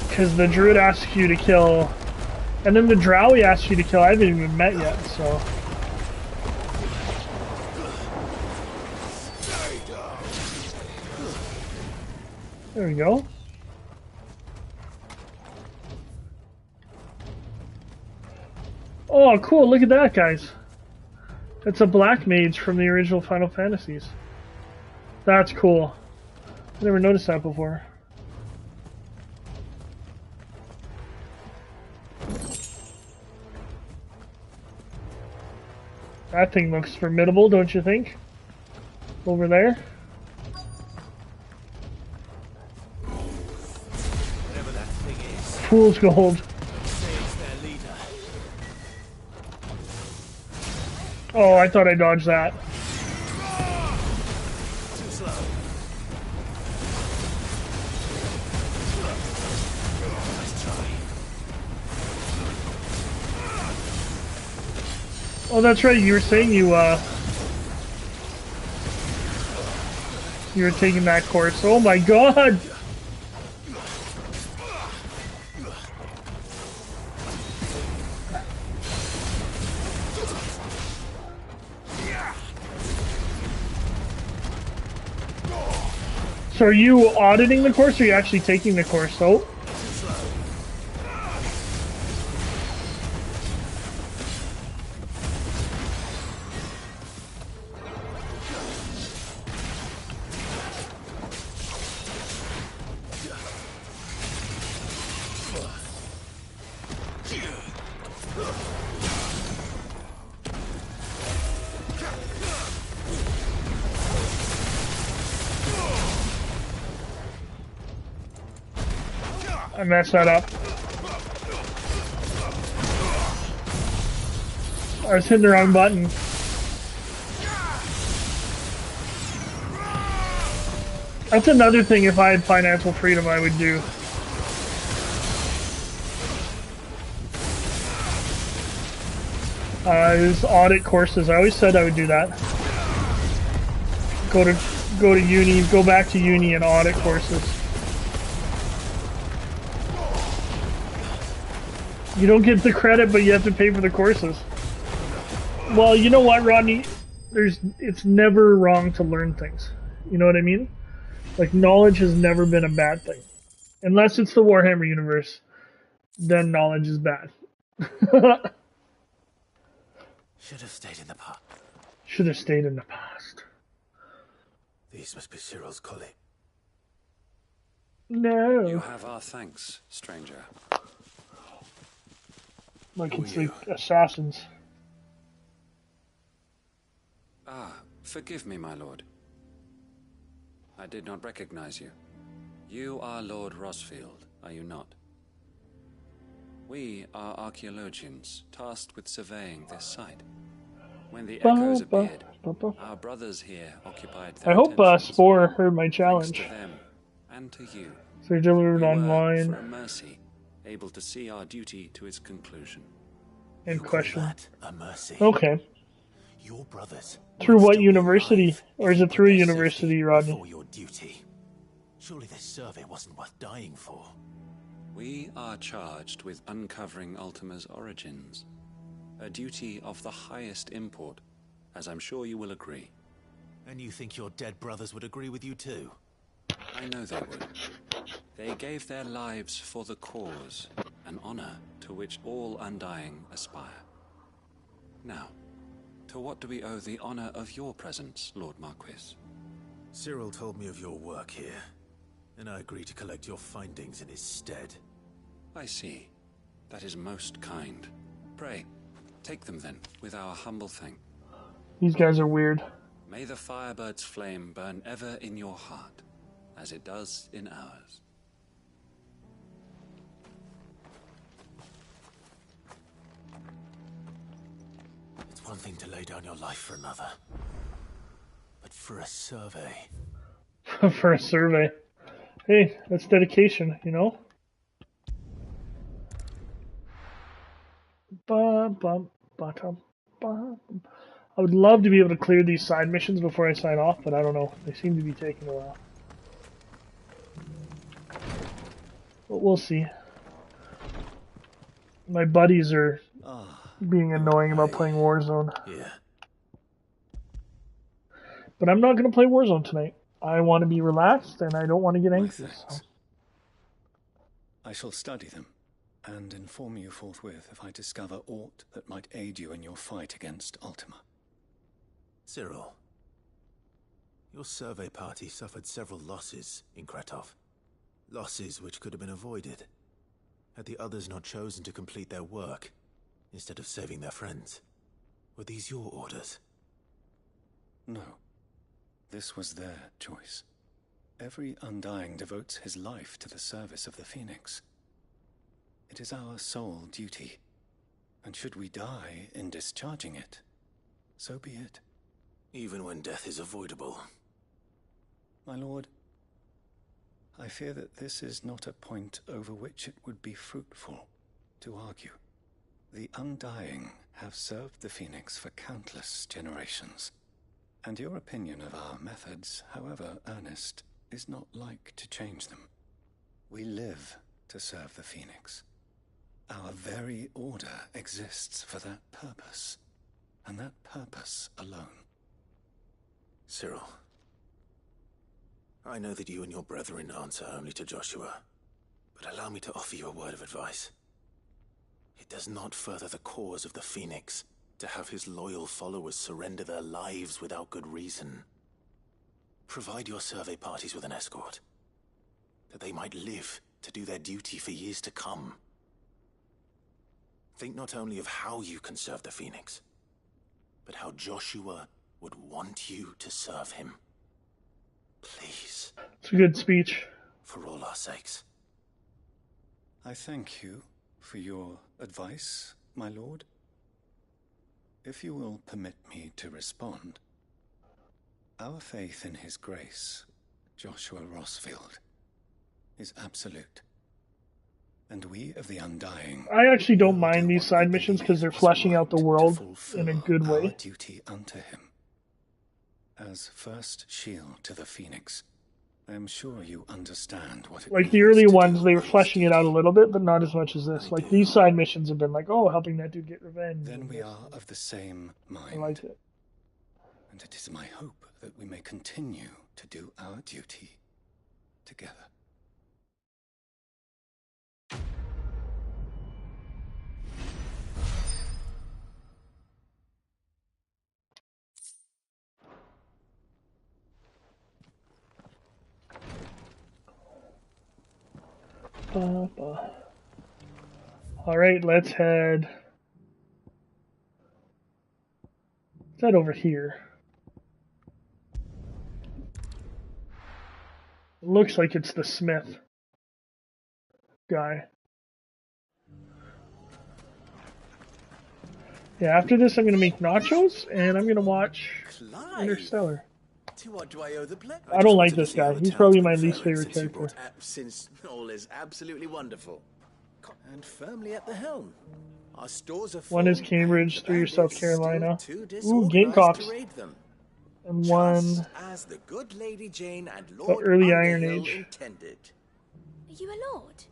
Because the druid asks you to kill, and then the drow he asks you to kill, I haven't even met yet, so. There we go. Oh, cool, look at that, guys. It's a black mage from the original Final Fantasies. That's cool. I never noticed that before. That thing looks formidable, don't you think? Over there. Whatever that thing is. Fool's gold. Say it's their leader. Oh, I thought I dodged that. Too slow. Nice try. Oh, that's right. You were saying you were taking that course. Oh my god! So are you auditing the course, or are you actually taking the course? Oh. I messed that up. I was hitting the wrong button. That's another thing, if I had financial freedom, I would do. Is audit courses. I always said I would do that. Go to uni, go back to uni and audit courses. You don't get the credit, but you have to pay for the courses. Well, you know what, Rodney? It's never wrong to learn things. You know what I mean? Like, knowledge has never been a bad thing. Unless it's the Warhammer universe, then knowledge is bad. Should have stayed in the past. Should have stayed in the past. These must be Cyril's colleagues. No. You have our thanks, stranger. Like it's like assassins. Ah, Forgive me, my lord. I did not recognize you. You are Lord Rosfield, are you not? We are archaeologians tasked with surveying this site. When the echoes appeared, our brothers here occupied their I hope attentions. Spore heard my challenge. Thanks to them and to you, So they delivered we online. were, for a mercy, able to see our duty to its conclusion. And question. A mercy. Okay. Your brothers. Through what university? Or is it through a university, Rodney? Before your duty. Surely this survey wasn't worth dying for. We are charged with uncovering Ultima's origins. A duty of the highest import, as I'm sure you will agree. And you think your dead brothers would agree with you too? I know they would. They gave their lives for the cause, an honor to which all Undying aspire. Now, to what do we owe the honor of your presence, Lord Marquis? Cyril told me of your work here, and I agree to collect your findings in his stead. I see. That is most kind. Pray, take them then, with our humble thanks. These guys are weird. May the Firebird's flame burn ever in your heart, as it does in ours. It's one thing to lay down your life for another, but for a survey... For a survey. Hey, that's dedication, you know? I would love to be able to clear these side missions before I sign off, but I don't know. They seem to be taking a while. But we'll see. My buddies are being annoying about playing Warzone. Yeah. But I'm not going to play Warzone tonight. I want to be relaxed, and I don't want to get angry. So. I shall study them, and inform you forthwith if I discover aught that might aid you in your fight against Ultima. Cyril, your survey party suffered several losses in Kretov. Losses which could have been avoided, had the others not chosen to complete their work, instead of saving their friends. Were these your orders? No. This was their choice. Every Undying devotes his life to the service of the Phoenix. It is our sole duty, and should we die in discharging it, so be it. Even when death is avoidable. My lord, I fear that this is not a point over which it would be fruitful to argue. The Undying have served the Phoenix for countless generations, and your opinion of our methods, however earnest, is not like to change them. We live to serve the Phoenix. Our very order exists for that purpose, and that purpose alone. Cyril, I know that you and your brethren answer only to Joshua, but allow me to offer you a word of advice. It does not further the cause of the Phoenix to have his loyal followers surrender their lives without good reason. Provide your survey parties with an escort, that they might live to do their duty for years to come. Think not only of how you can serve the Phoenix, but how Joshua would want you to serve him. Please. It's a good speech. For all our sakes. I thank you for your advice, my lord. If you will permit me to respond, our faith in his grace, Joshua Rosfield, is absolute. And we of the Undying... I actually don't mind these side missions because they're fleshing out the world in a good way. Our duty unto him. As first shield to the Phoenix, I am sure you understand what it Like the early ones, they were fleshing it out a little bit, but not as much as this. Like these side missions have been like, oh, helping that dude get revenge. Then we are of the same mind. I like it. And it is my hope that we may continue to do our duty together. Alright, let's head over here. Looks like it's the Smith guy. Yeah, after this I'm going to make nachos, and I'm going to watch Interstellar. To what do I owe the pleasure? I don't like this guy. He's probably my least favorite character. Since all is absolutely wonderful. And firmly at the helm. Our stores are full. One is Cambridge, 3 is South Carolina. Ooh, To Gamecocks. raid them. And one As the good Lady Jane and the Lord early Iron Underhill Age. intended. Are you a lord?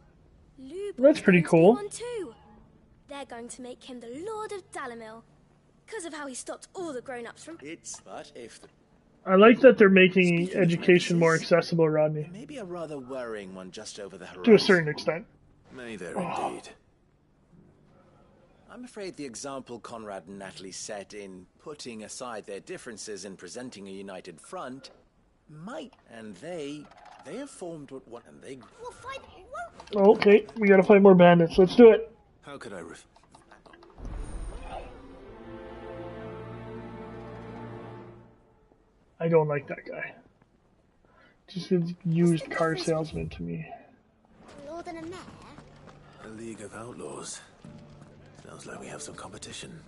Lubor's That's pretty going to be cool. one too. They're going to make him the Lord of Dalamil. Because of how he stopped all the grown-ups from... But if the... I like that they're making education more accessible, Rodney. Maybe a rather worrying one just over the horizon. To a certain extent. May there indeed. I'm afraid the example Conrad and Natalie set in putting aside their differences and presenting a united front might, and they have formed what and they... We'll fight... Okay, we gotta fight more bandits. Let's do it. How could I I don't like that guy. Just a used car salesman to me. Lord and a mayor? A League of Outlaws. Sounds like we have some competition.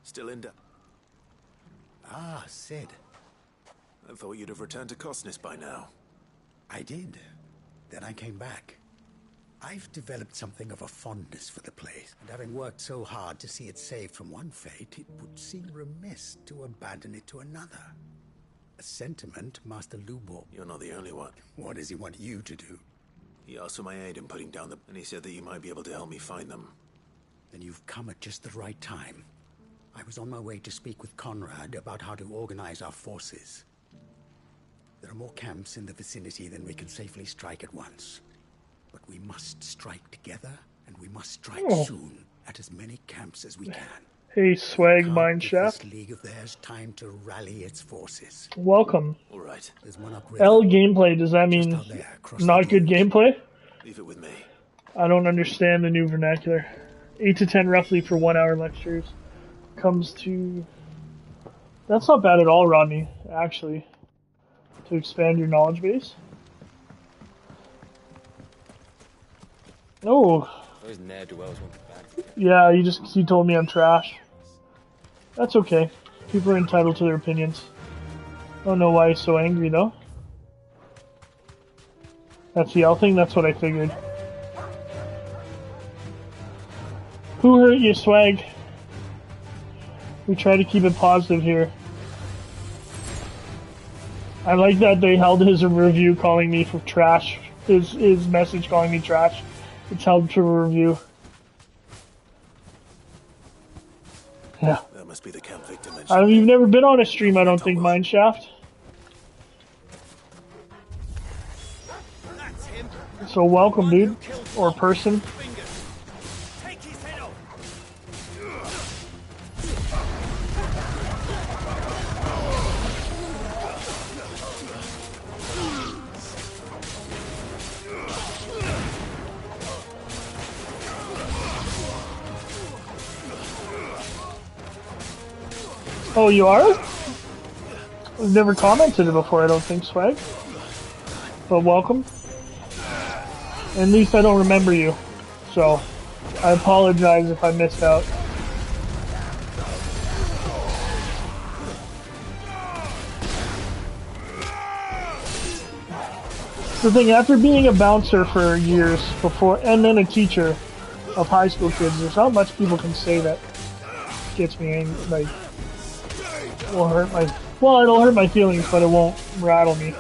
Still in Ah, Sid. I thought you'd have returned to Cosness by now. I did. Then I came back. I've developed something of a fondness for the place, and having worked so hard to see it saved from one fate, it would seem remiss to abandon it to another. A sentiment Master Lubor... You're not the only one. What does he want you to do? He asked for my aid in putting down and he said that you might be able to help me find them. Then you've come at just the right time. I was on my way to speak with Conrad about how to organize our forces. There are more camps in the vicinity than we can safely strike at once. But we must strike together, and we must strike soon at as many camps as we can. Hey, Swag Mineshaft. This league of theirs time to rally its forces. Welcome. All right. There's one up L gameplay, does that mean not good gameplay? Leave it with me. I don't understand the new vernacular. 8 to 10 roughly for 1 hour lectures. Comes to... That's not bad at all, Rodney, actually. To expand your knowledge base. Oh. Those ne'er-do-wells want the bad. Yeah, he told me I'm trash. That's okay. People are entitled to their opinions. I don't know why he's so angry though. That's the L thing? That's what I figured. Who hurt you, Swag? We try to keep it positive here. I like that they held his review calling me for trash. His message calling me trash. It's held to a review. Yeah. That must be the camp victim. You've never been on a stream, I don't think, Mineshaft. So welcome, dude. Or person. Oh, you are? I've never commented it before, I don't think, Swag. But welcome. At least I don't remember you. So, I apologize if I missed out. The thing, after being a bouncer for years before, and then a teacher of high school kids, there's not much people can say that gets me angry, like, will hurt my, well, it'll hurt my feelings, but it won't rattle me.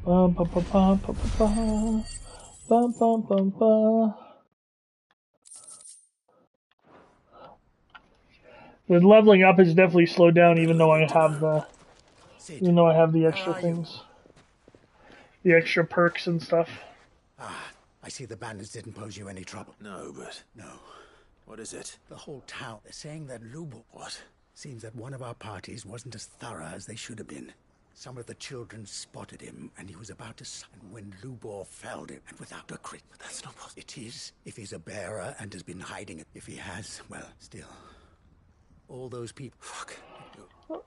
Bum, bum, bum, bum, bum, bum, bum, bum, bum, bum. The leveling up has definitely slowed down, even though I have the extra things. the extra perks and stuff. Ah, I see the bandits didn't pose you any trouble. No, but... No. What is it? The whole town. They're saying that Lubor... What? Seems that one of our parties wasn't as thorough as they should have been. Some of the children spotted him, and he was about to... And when Lubor felled him, and without a crit... But that's not possible. It is, if he's a bearer and has been hiding it. If he has, well, still... All those people... Fuck.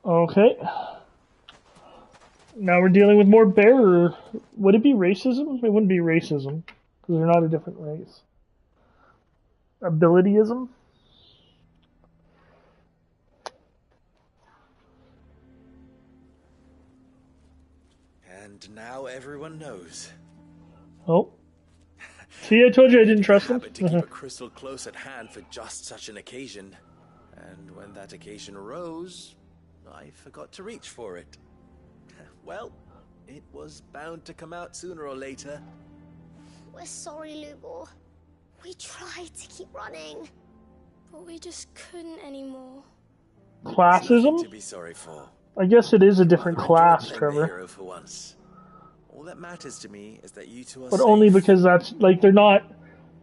Okay. Now we're dealing with more bearer. Would it be racism? It wouldn't be racism, because they're not a different race. Abilityism? And now everyone knows. Oh. See, I told you I didn't trust him. To keep a crystal close at hand for just such an occasion. And when that occasion arose, I forgot to reach for it. Well, it was bound to come out sooner or later. We're sorry, Lubor. We tried to keep running, but we just couldn't anymore. Classism? To be sorry for. I guess it is a different class, Trevor. Hero for once. All that matters to me is that you two are But safe. only because that's, like, they're not...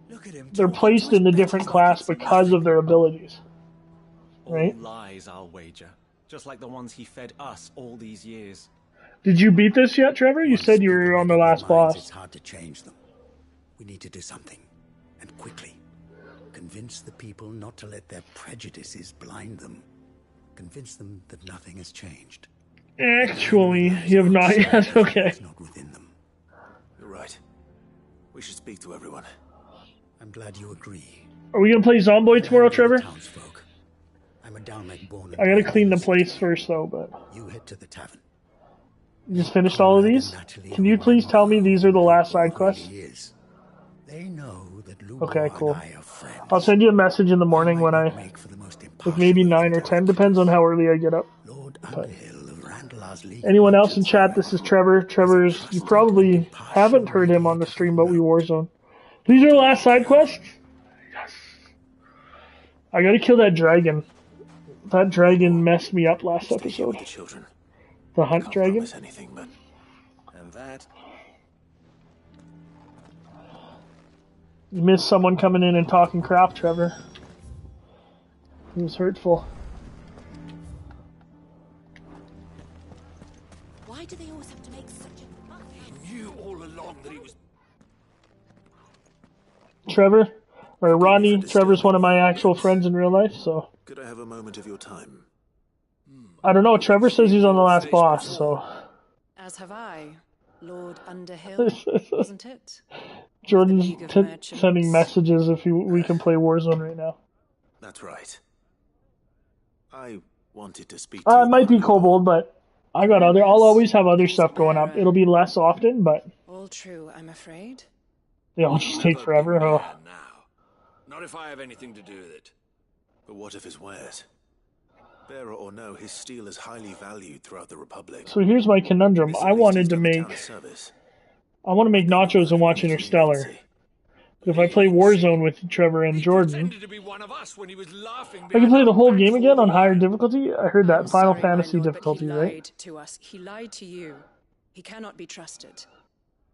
Look at him. They're placed in the different class because of their abilities. Right? All lies, I'll wager. Just like the ones he fed us all these years. Did you beat this yet, Trevor? You said you were on the last boss. It's hard to change them. We need to do something. And quickly. Convince the people not to let their prejudices blind them. Convince them that nothing has changed. Actually, you have not yet. Okay. It's not within them. You're right. We should speak to everyone. I'm glad you agree. Are we gonna play Zomboid tomorrow, Trevor? I'm a downleg born. I gotta clean the place first, though, but... You head to the tavern. You just finished all of these? Can you please tell me these are the last side quests? They know that Okay, cool. I'll send you a message in the morning when I... Like maybe 9 or 10, depends on how early I get up. But anyone else in chat, this is Trevor. Trevor's... You probably haven't heard him on the stream, but we Warzone. These are the last side quests? Yes. I gotta kill that dragon. That dragon messed me up last episode. The hunt dragon? Anything, but... And that... You missed someone coming in and talking crap, Trevor. It was hurtful. Why do they always have to make such a fuss? He knew all along that he was... Trevor, or Rodney, Trevor's one of my actual friends in real life, so... Could I have a moment of your time? I don't know, Trevor says he's on the last boss, so... As have I, Lord Underhill, wasn't it? Jordan's sending messages if we can play Warzone right now. That's right. I wanted to speak to you. It might be Kobold, but I'll always have other stuff going up. It'll be less often, but... All true, I'm afraid. They all just take forever. Oh. Not if I have anything to do with it. But what if his wares? Bearer or no, his steel is highly valued throughout the Republic. So here's my conundrum. I want to make nachos and watch Interstellar. But if I play Warzone with Trevor and Jordan, I can play the whole game again on higher difficulty? I heard that. Final Fantasy difficulty, he right? lied to us. He lied to you. He cannot be trusted.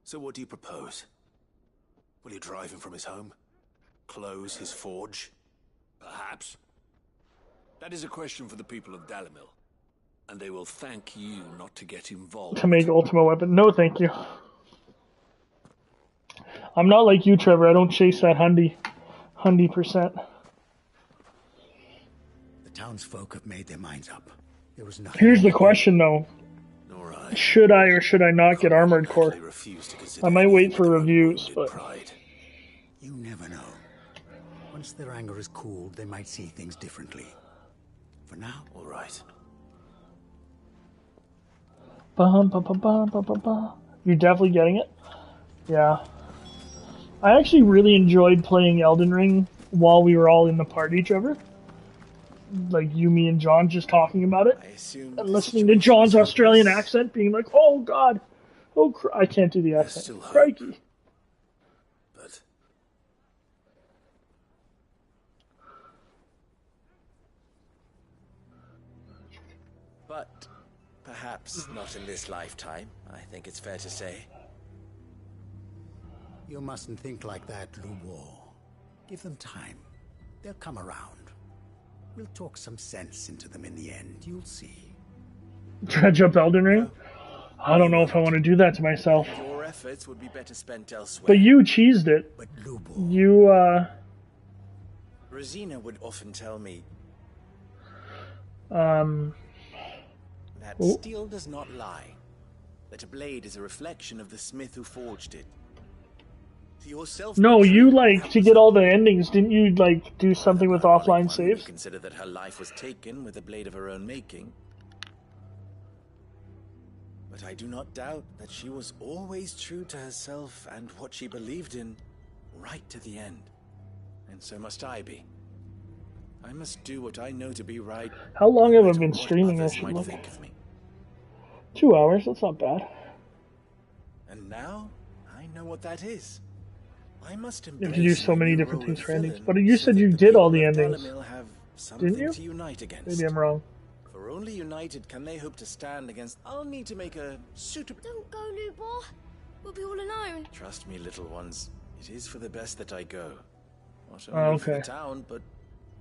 So what do you propose? Will you drive him from his home? Close his forge? Perhaps. That is a question for the people of Dalimil. And they will thank you not to get involved. To make Ultima Weapon. No, thank you. I'm not like you, Trevor. I don't chase that hundy percent. The townsfolk have made their minds up. There was nothing. Here's the question, though. Should I or should I not get Armored Core? I might wait for reviews, but... You never know. Once their anger is cooled, they might see things differently. For now, all right. You're definitely getting it? Yeah. I actually really enjoyed playing Elden Ring while we were all in the party, Trevor. Like you, me, and John just talking about it. And listening to John's Australian accent being like, oh god. Oh, I can't do the accent. Crikey. But perhaps not in this lifetime, I think it's fair to say. You mustn't think like that, Lubor. Give them time. They'll come around. We'll talk some sense into them in the end. You'll see. Dredge up Elden Ring? I don't know if I want to do that to myself. Your efforts would be better spent elsewhere. But you cheesed it. But Lubor. You, Rosina would often tell me that steel does not lie. That a blade is a reflection of the smith who forged it. To yourself. No, you like to get all the endings. Didn't you like do something with offline saves? Consider that her life was taken with a blade of her own making. But I do not doubt that she was always true to herself and what she believed in, right to the end. And so must I be. I must do what I know to be right. How long have I been streaming? I should look. 2 hours. That's not bad. And now I know what that is. I must You have to do so many different things for endings. But you said you did all the endings, didn't you? To unite against. Maybe I'm wrong. For only united can they hope to stand against. I'll need to make a suitable. Don't go, Lubor. We'll be all alone. Trust me, little ones. It is for the best that I go. Not only for the town, but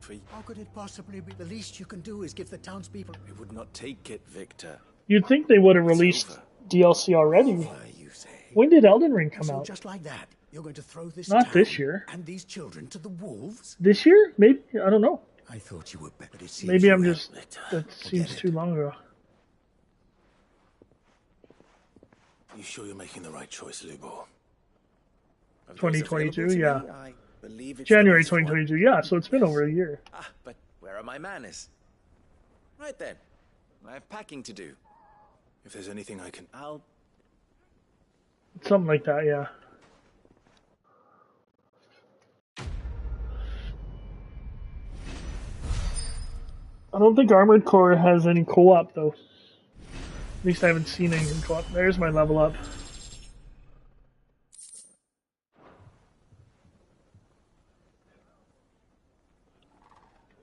for. How could it possibly be? The least you can do is give the townspeople. We would not take it, Victor. You'd think they would have released DLC already. When did Elden Ring come out? Just like that, you're going to throw this Not town this year. and these children to the wolves? This year? Maybe. I don't know. I thought you were better. It seems Maybe I'm you just. That seems too long ago. You sure you're making the right choice, Lubor? 2022, yeah. I believe it's January 2022, yeah. So it's been over a year. Ah, but where are my manners? Right then, I have packing to do. If there's anything I can, I'll. Something like that, yeah. I don't think Armored Core has any co-op though. At least I haven't seen anything co-op. There's my level up.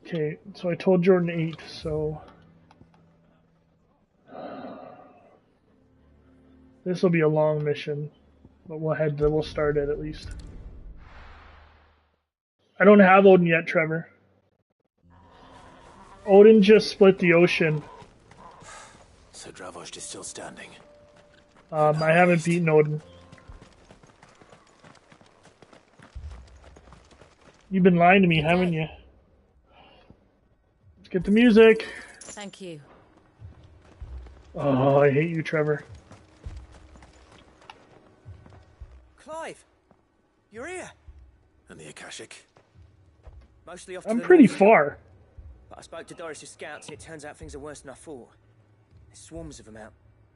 Okay, so I told Jordan 8, so this will be a long mission, but we'll start it at least. I don't have Odin yet, Trevor. Odin just split the ocean. So Dravost is still standing. I haven't beaten Odin. You've been lying to me, haven't you? Let's get the music. Thank you. Oh, I hate you, Trevor. Clive, you're here. And the Akashic? Mostly off to I'm the pretty north. far. But I spoke to Doris's scouts and it turns out things are worse than I thought. There's swarms of them out.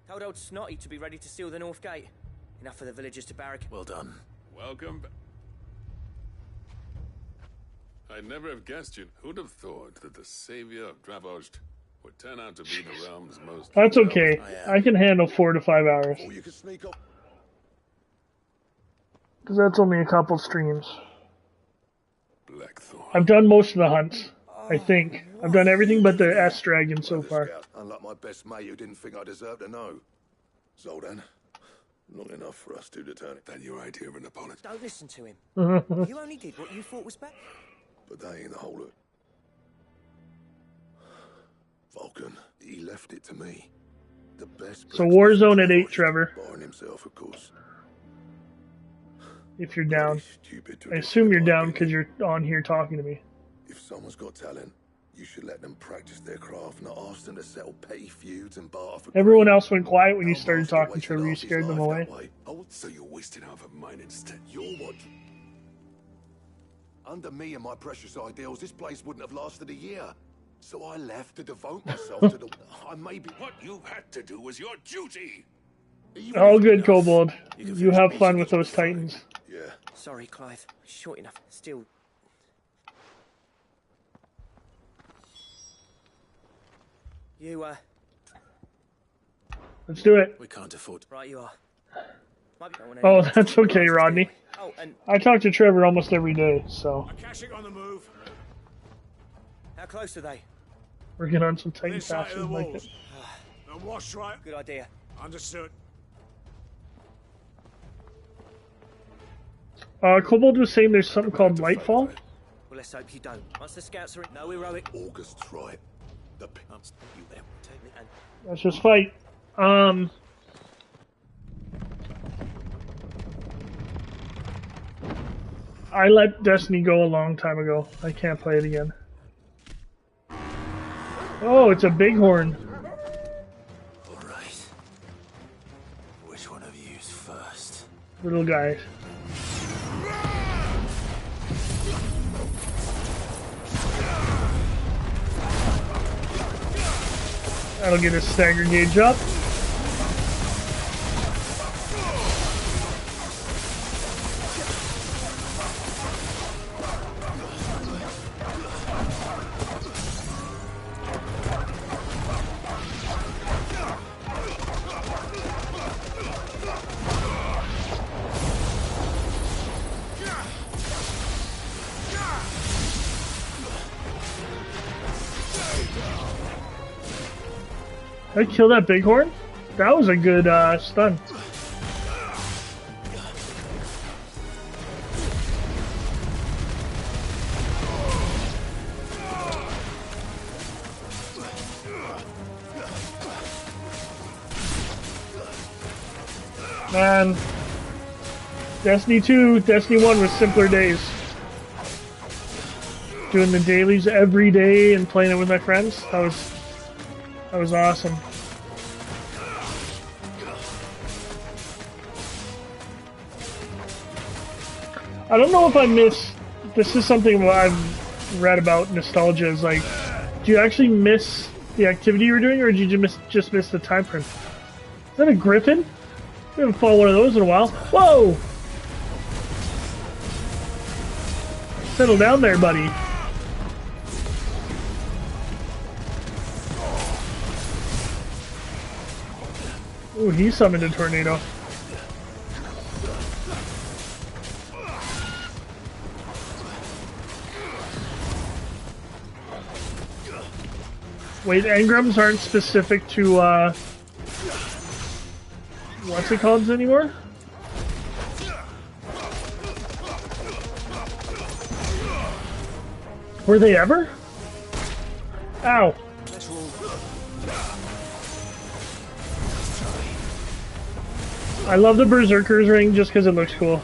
Told old Snotty to be ready to seal the north gate. Enough for the villagers to barricade. Well done. Welcome back. I'd never have guessed you. Who'd have thought that the savior of Dravost would turn out to be the realm's most... That's okay. I can handle 4 to 5 hours. Or you can sneak up. Because that's only a couple streams. Blackthorn. I've done most of the hunts, I think. I've done everything but the S Dragon so far. Unlike my best mate who didn't think I deserved to know. Zoldan, not enough for us two to turn it. Then your idea of an apology. Don't listen to him. You only did what you thought was best. But that ain't the whole of it. Vulcan, he left it to me. The best. So Warzone at 8, Trevor. Barring himself, of course. If you're down. I assume you're down because you're on here talking to me. If someone's got talent, you should let them practice their craft, not ask them to settle petty feuds and barter for... Everyone else went quiet when you started talking, Trevor. You scared them away. Oh, so you're wasting half of mine instead. You're what? Under me and my precious ideals, this place wouldn't have lasted a year. So I left to devote myself to the... I may be... What you had to do was your duty. Oh, good, Kobold. You have fun with those Titans. Yeah. Sorry, Clive. Short enough. Still... You, Let's do it. We can't afford... Right, you are. Oh, that's okay, Rodney. Oh, and... I talk to Trevor almost every day, so... Akashic on the move. How close are they? Working on some Titan passes like it. And watch right. Good idea. Understood. Kobold was saying there's something called Lightfall. Well, let's hope you don't. Once the scouts are in, no heroic. August's right. The pimps you there. Take me and Let's just fight. I let Destiny go a long time ago. I can't play it again. Oh, it's a bighorn. Alright. Which one of you's first? Little guy. That'll get his stagger gauge up. Did I kill that bighorn? That was a good stun. Man, Destiny 2, Destiny 1 was simpler days. Doing the dailies every day and playing it with my friends, that was awesome. I don't know if I miss... This is something I've read about nostalgia, is like, do you actually miss the activity you were doing, or did you just miss the time frame? Is that a griffin? We haven't fought one of those in a while. Whoa! Settle down there, buddy. Ooh, he summoned a tornado. Wait, engrams aren't specific to, what's it called anymore? Were they ever? Ow. I love the Berserker's ring just because it looks cool.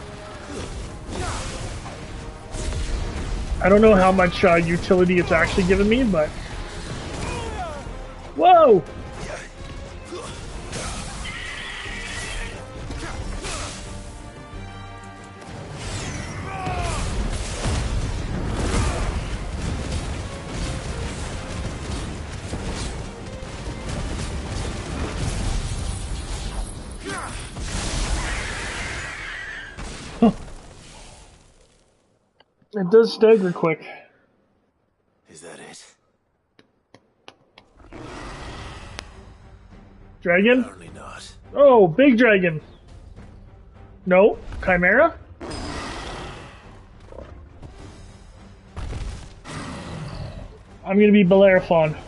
I don't know how much utility it's actually given me, but... Whoa! It does stagger quick. Is that it? Dragon? Apparently not. Oh, big dragon. No, Chimera? I'm gonna be Bellerophon. Not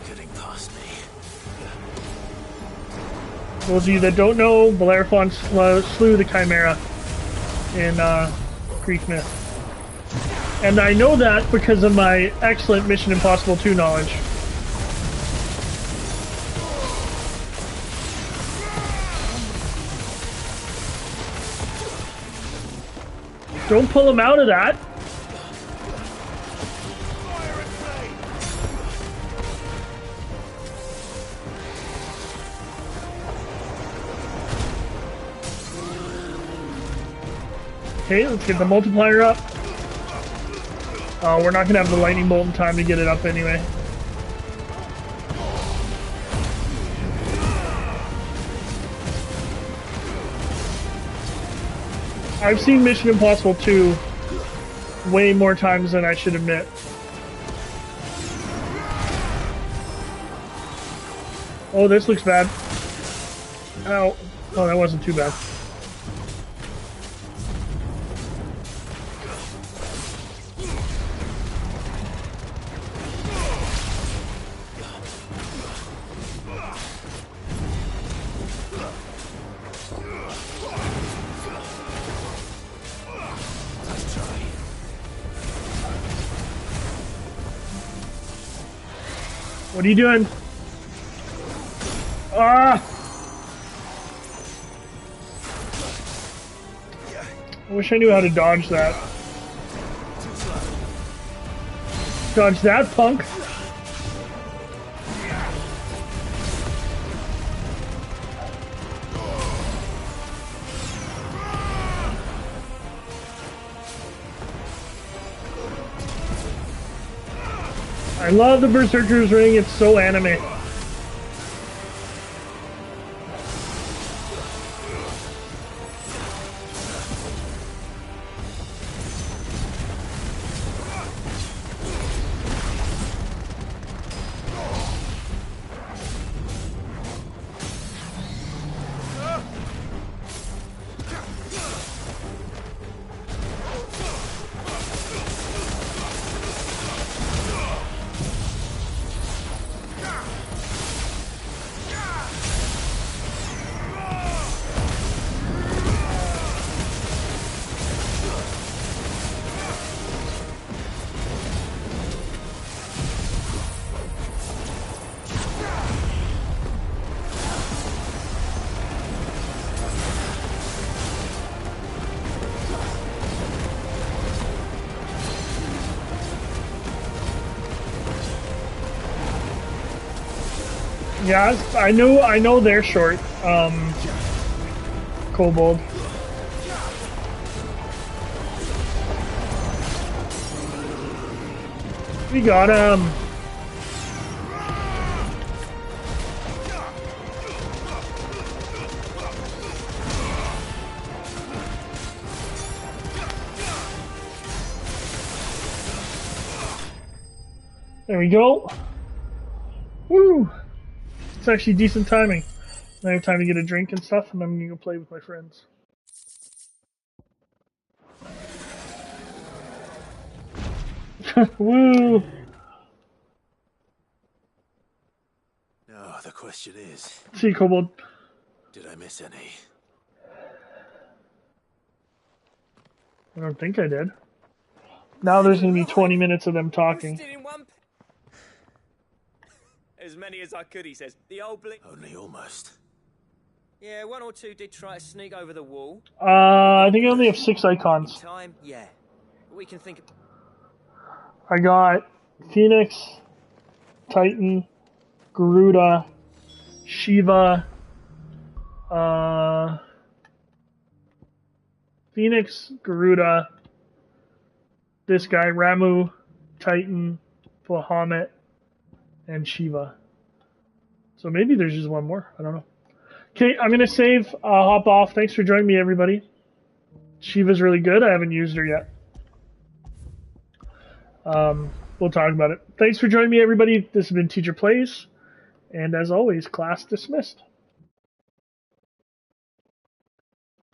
getting past me. Those of you that don't know, Bellerophon slew the Chimera in Greek myth. And I know that because of my excellent Mission Impossible 2 knowledge. Don't pull him out of that. Okay, let's get the multiplier up. Oh, we're not going to have the lightning bolt in time to get it up anyway. I've seen Mission Impossible 2 way more times than I should admit. Oh, this looks bad. Ow. Oh, that wasn't too bad. What are you doing? Ah! I wish I knew how to dodge that. Dodge that, punk! I love the Berserker's Ring, it's so anime. Yeah, I know they're short. Kobold. We got him. There we go. Woo! It's actually decent timing. I have time to get a drink and stuff, and I'm gonna go play with my friends. Woo! Now the question is... See you, Kobold. Did I miss any? I don't think I did. Now there's gonna be 20 minutes of them talking. As many as I could, he says. The old blink. Only almost. Yeah, one or two did try to sneak over the wall. I think I only have 6 icons. Time, yeah. But we can think of... I got Phoenix, Titan, Garuda, Shiva, Phoenix, Garuda, this guy, Ramu, Titan, Bahamut, and Shiva. So maybe there's just one more. I don't know. Okay, I'm going to save, hop off. Thanks for joining me, everybody. Shiva's really good. I haven't used her yet. We'll talk about it. Thanks for joining me, everybody. This has been Teacher Plays. And as always, class dismissed.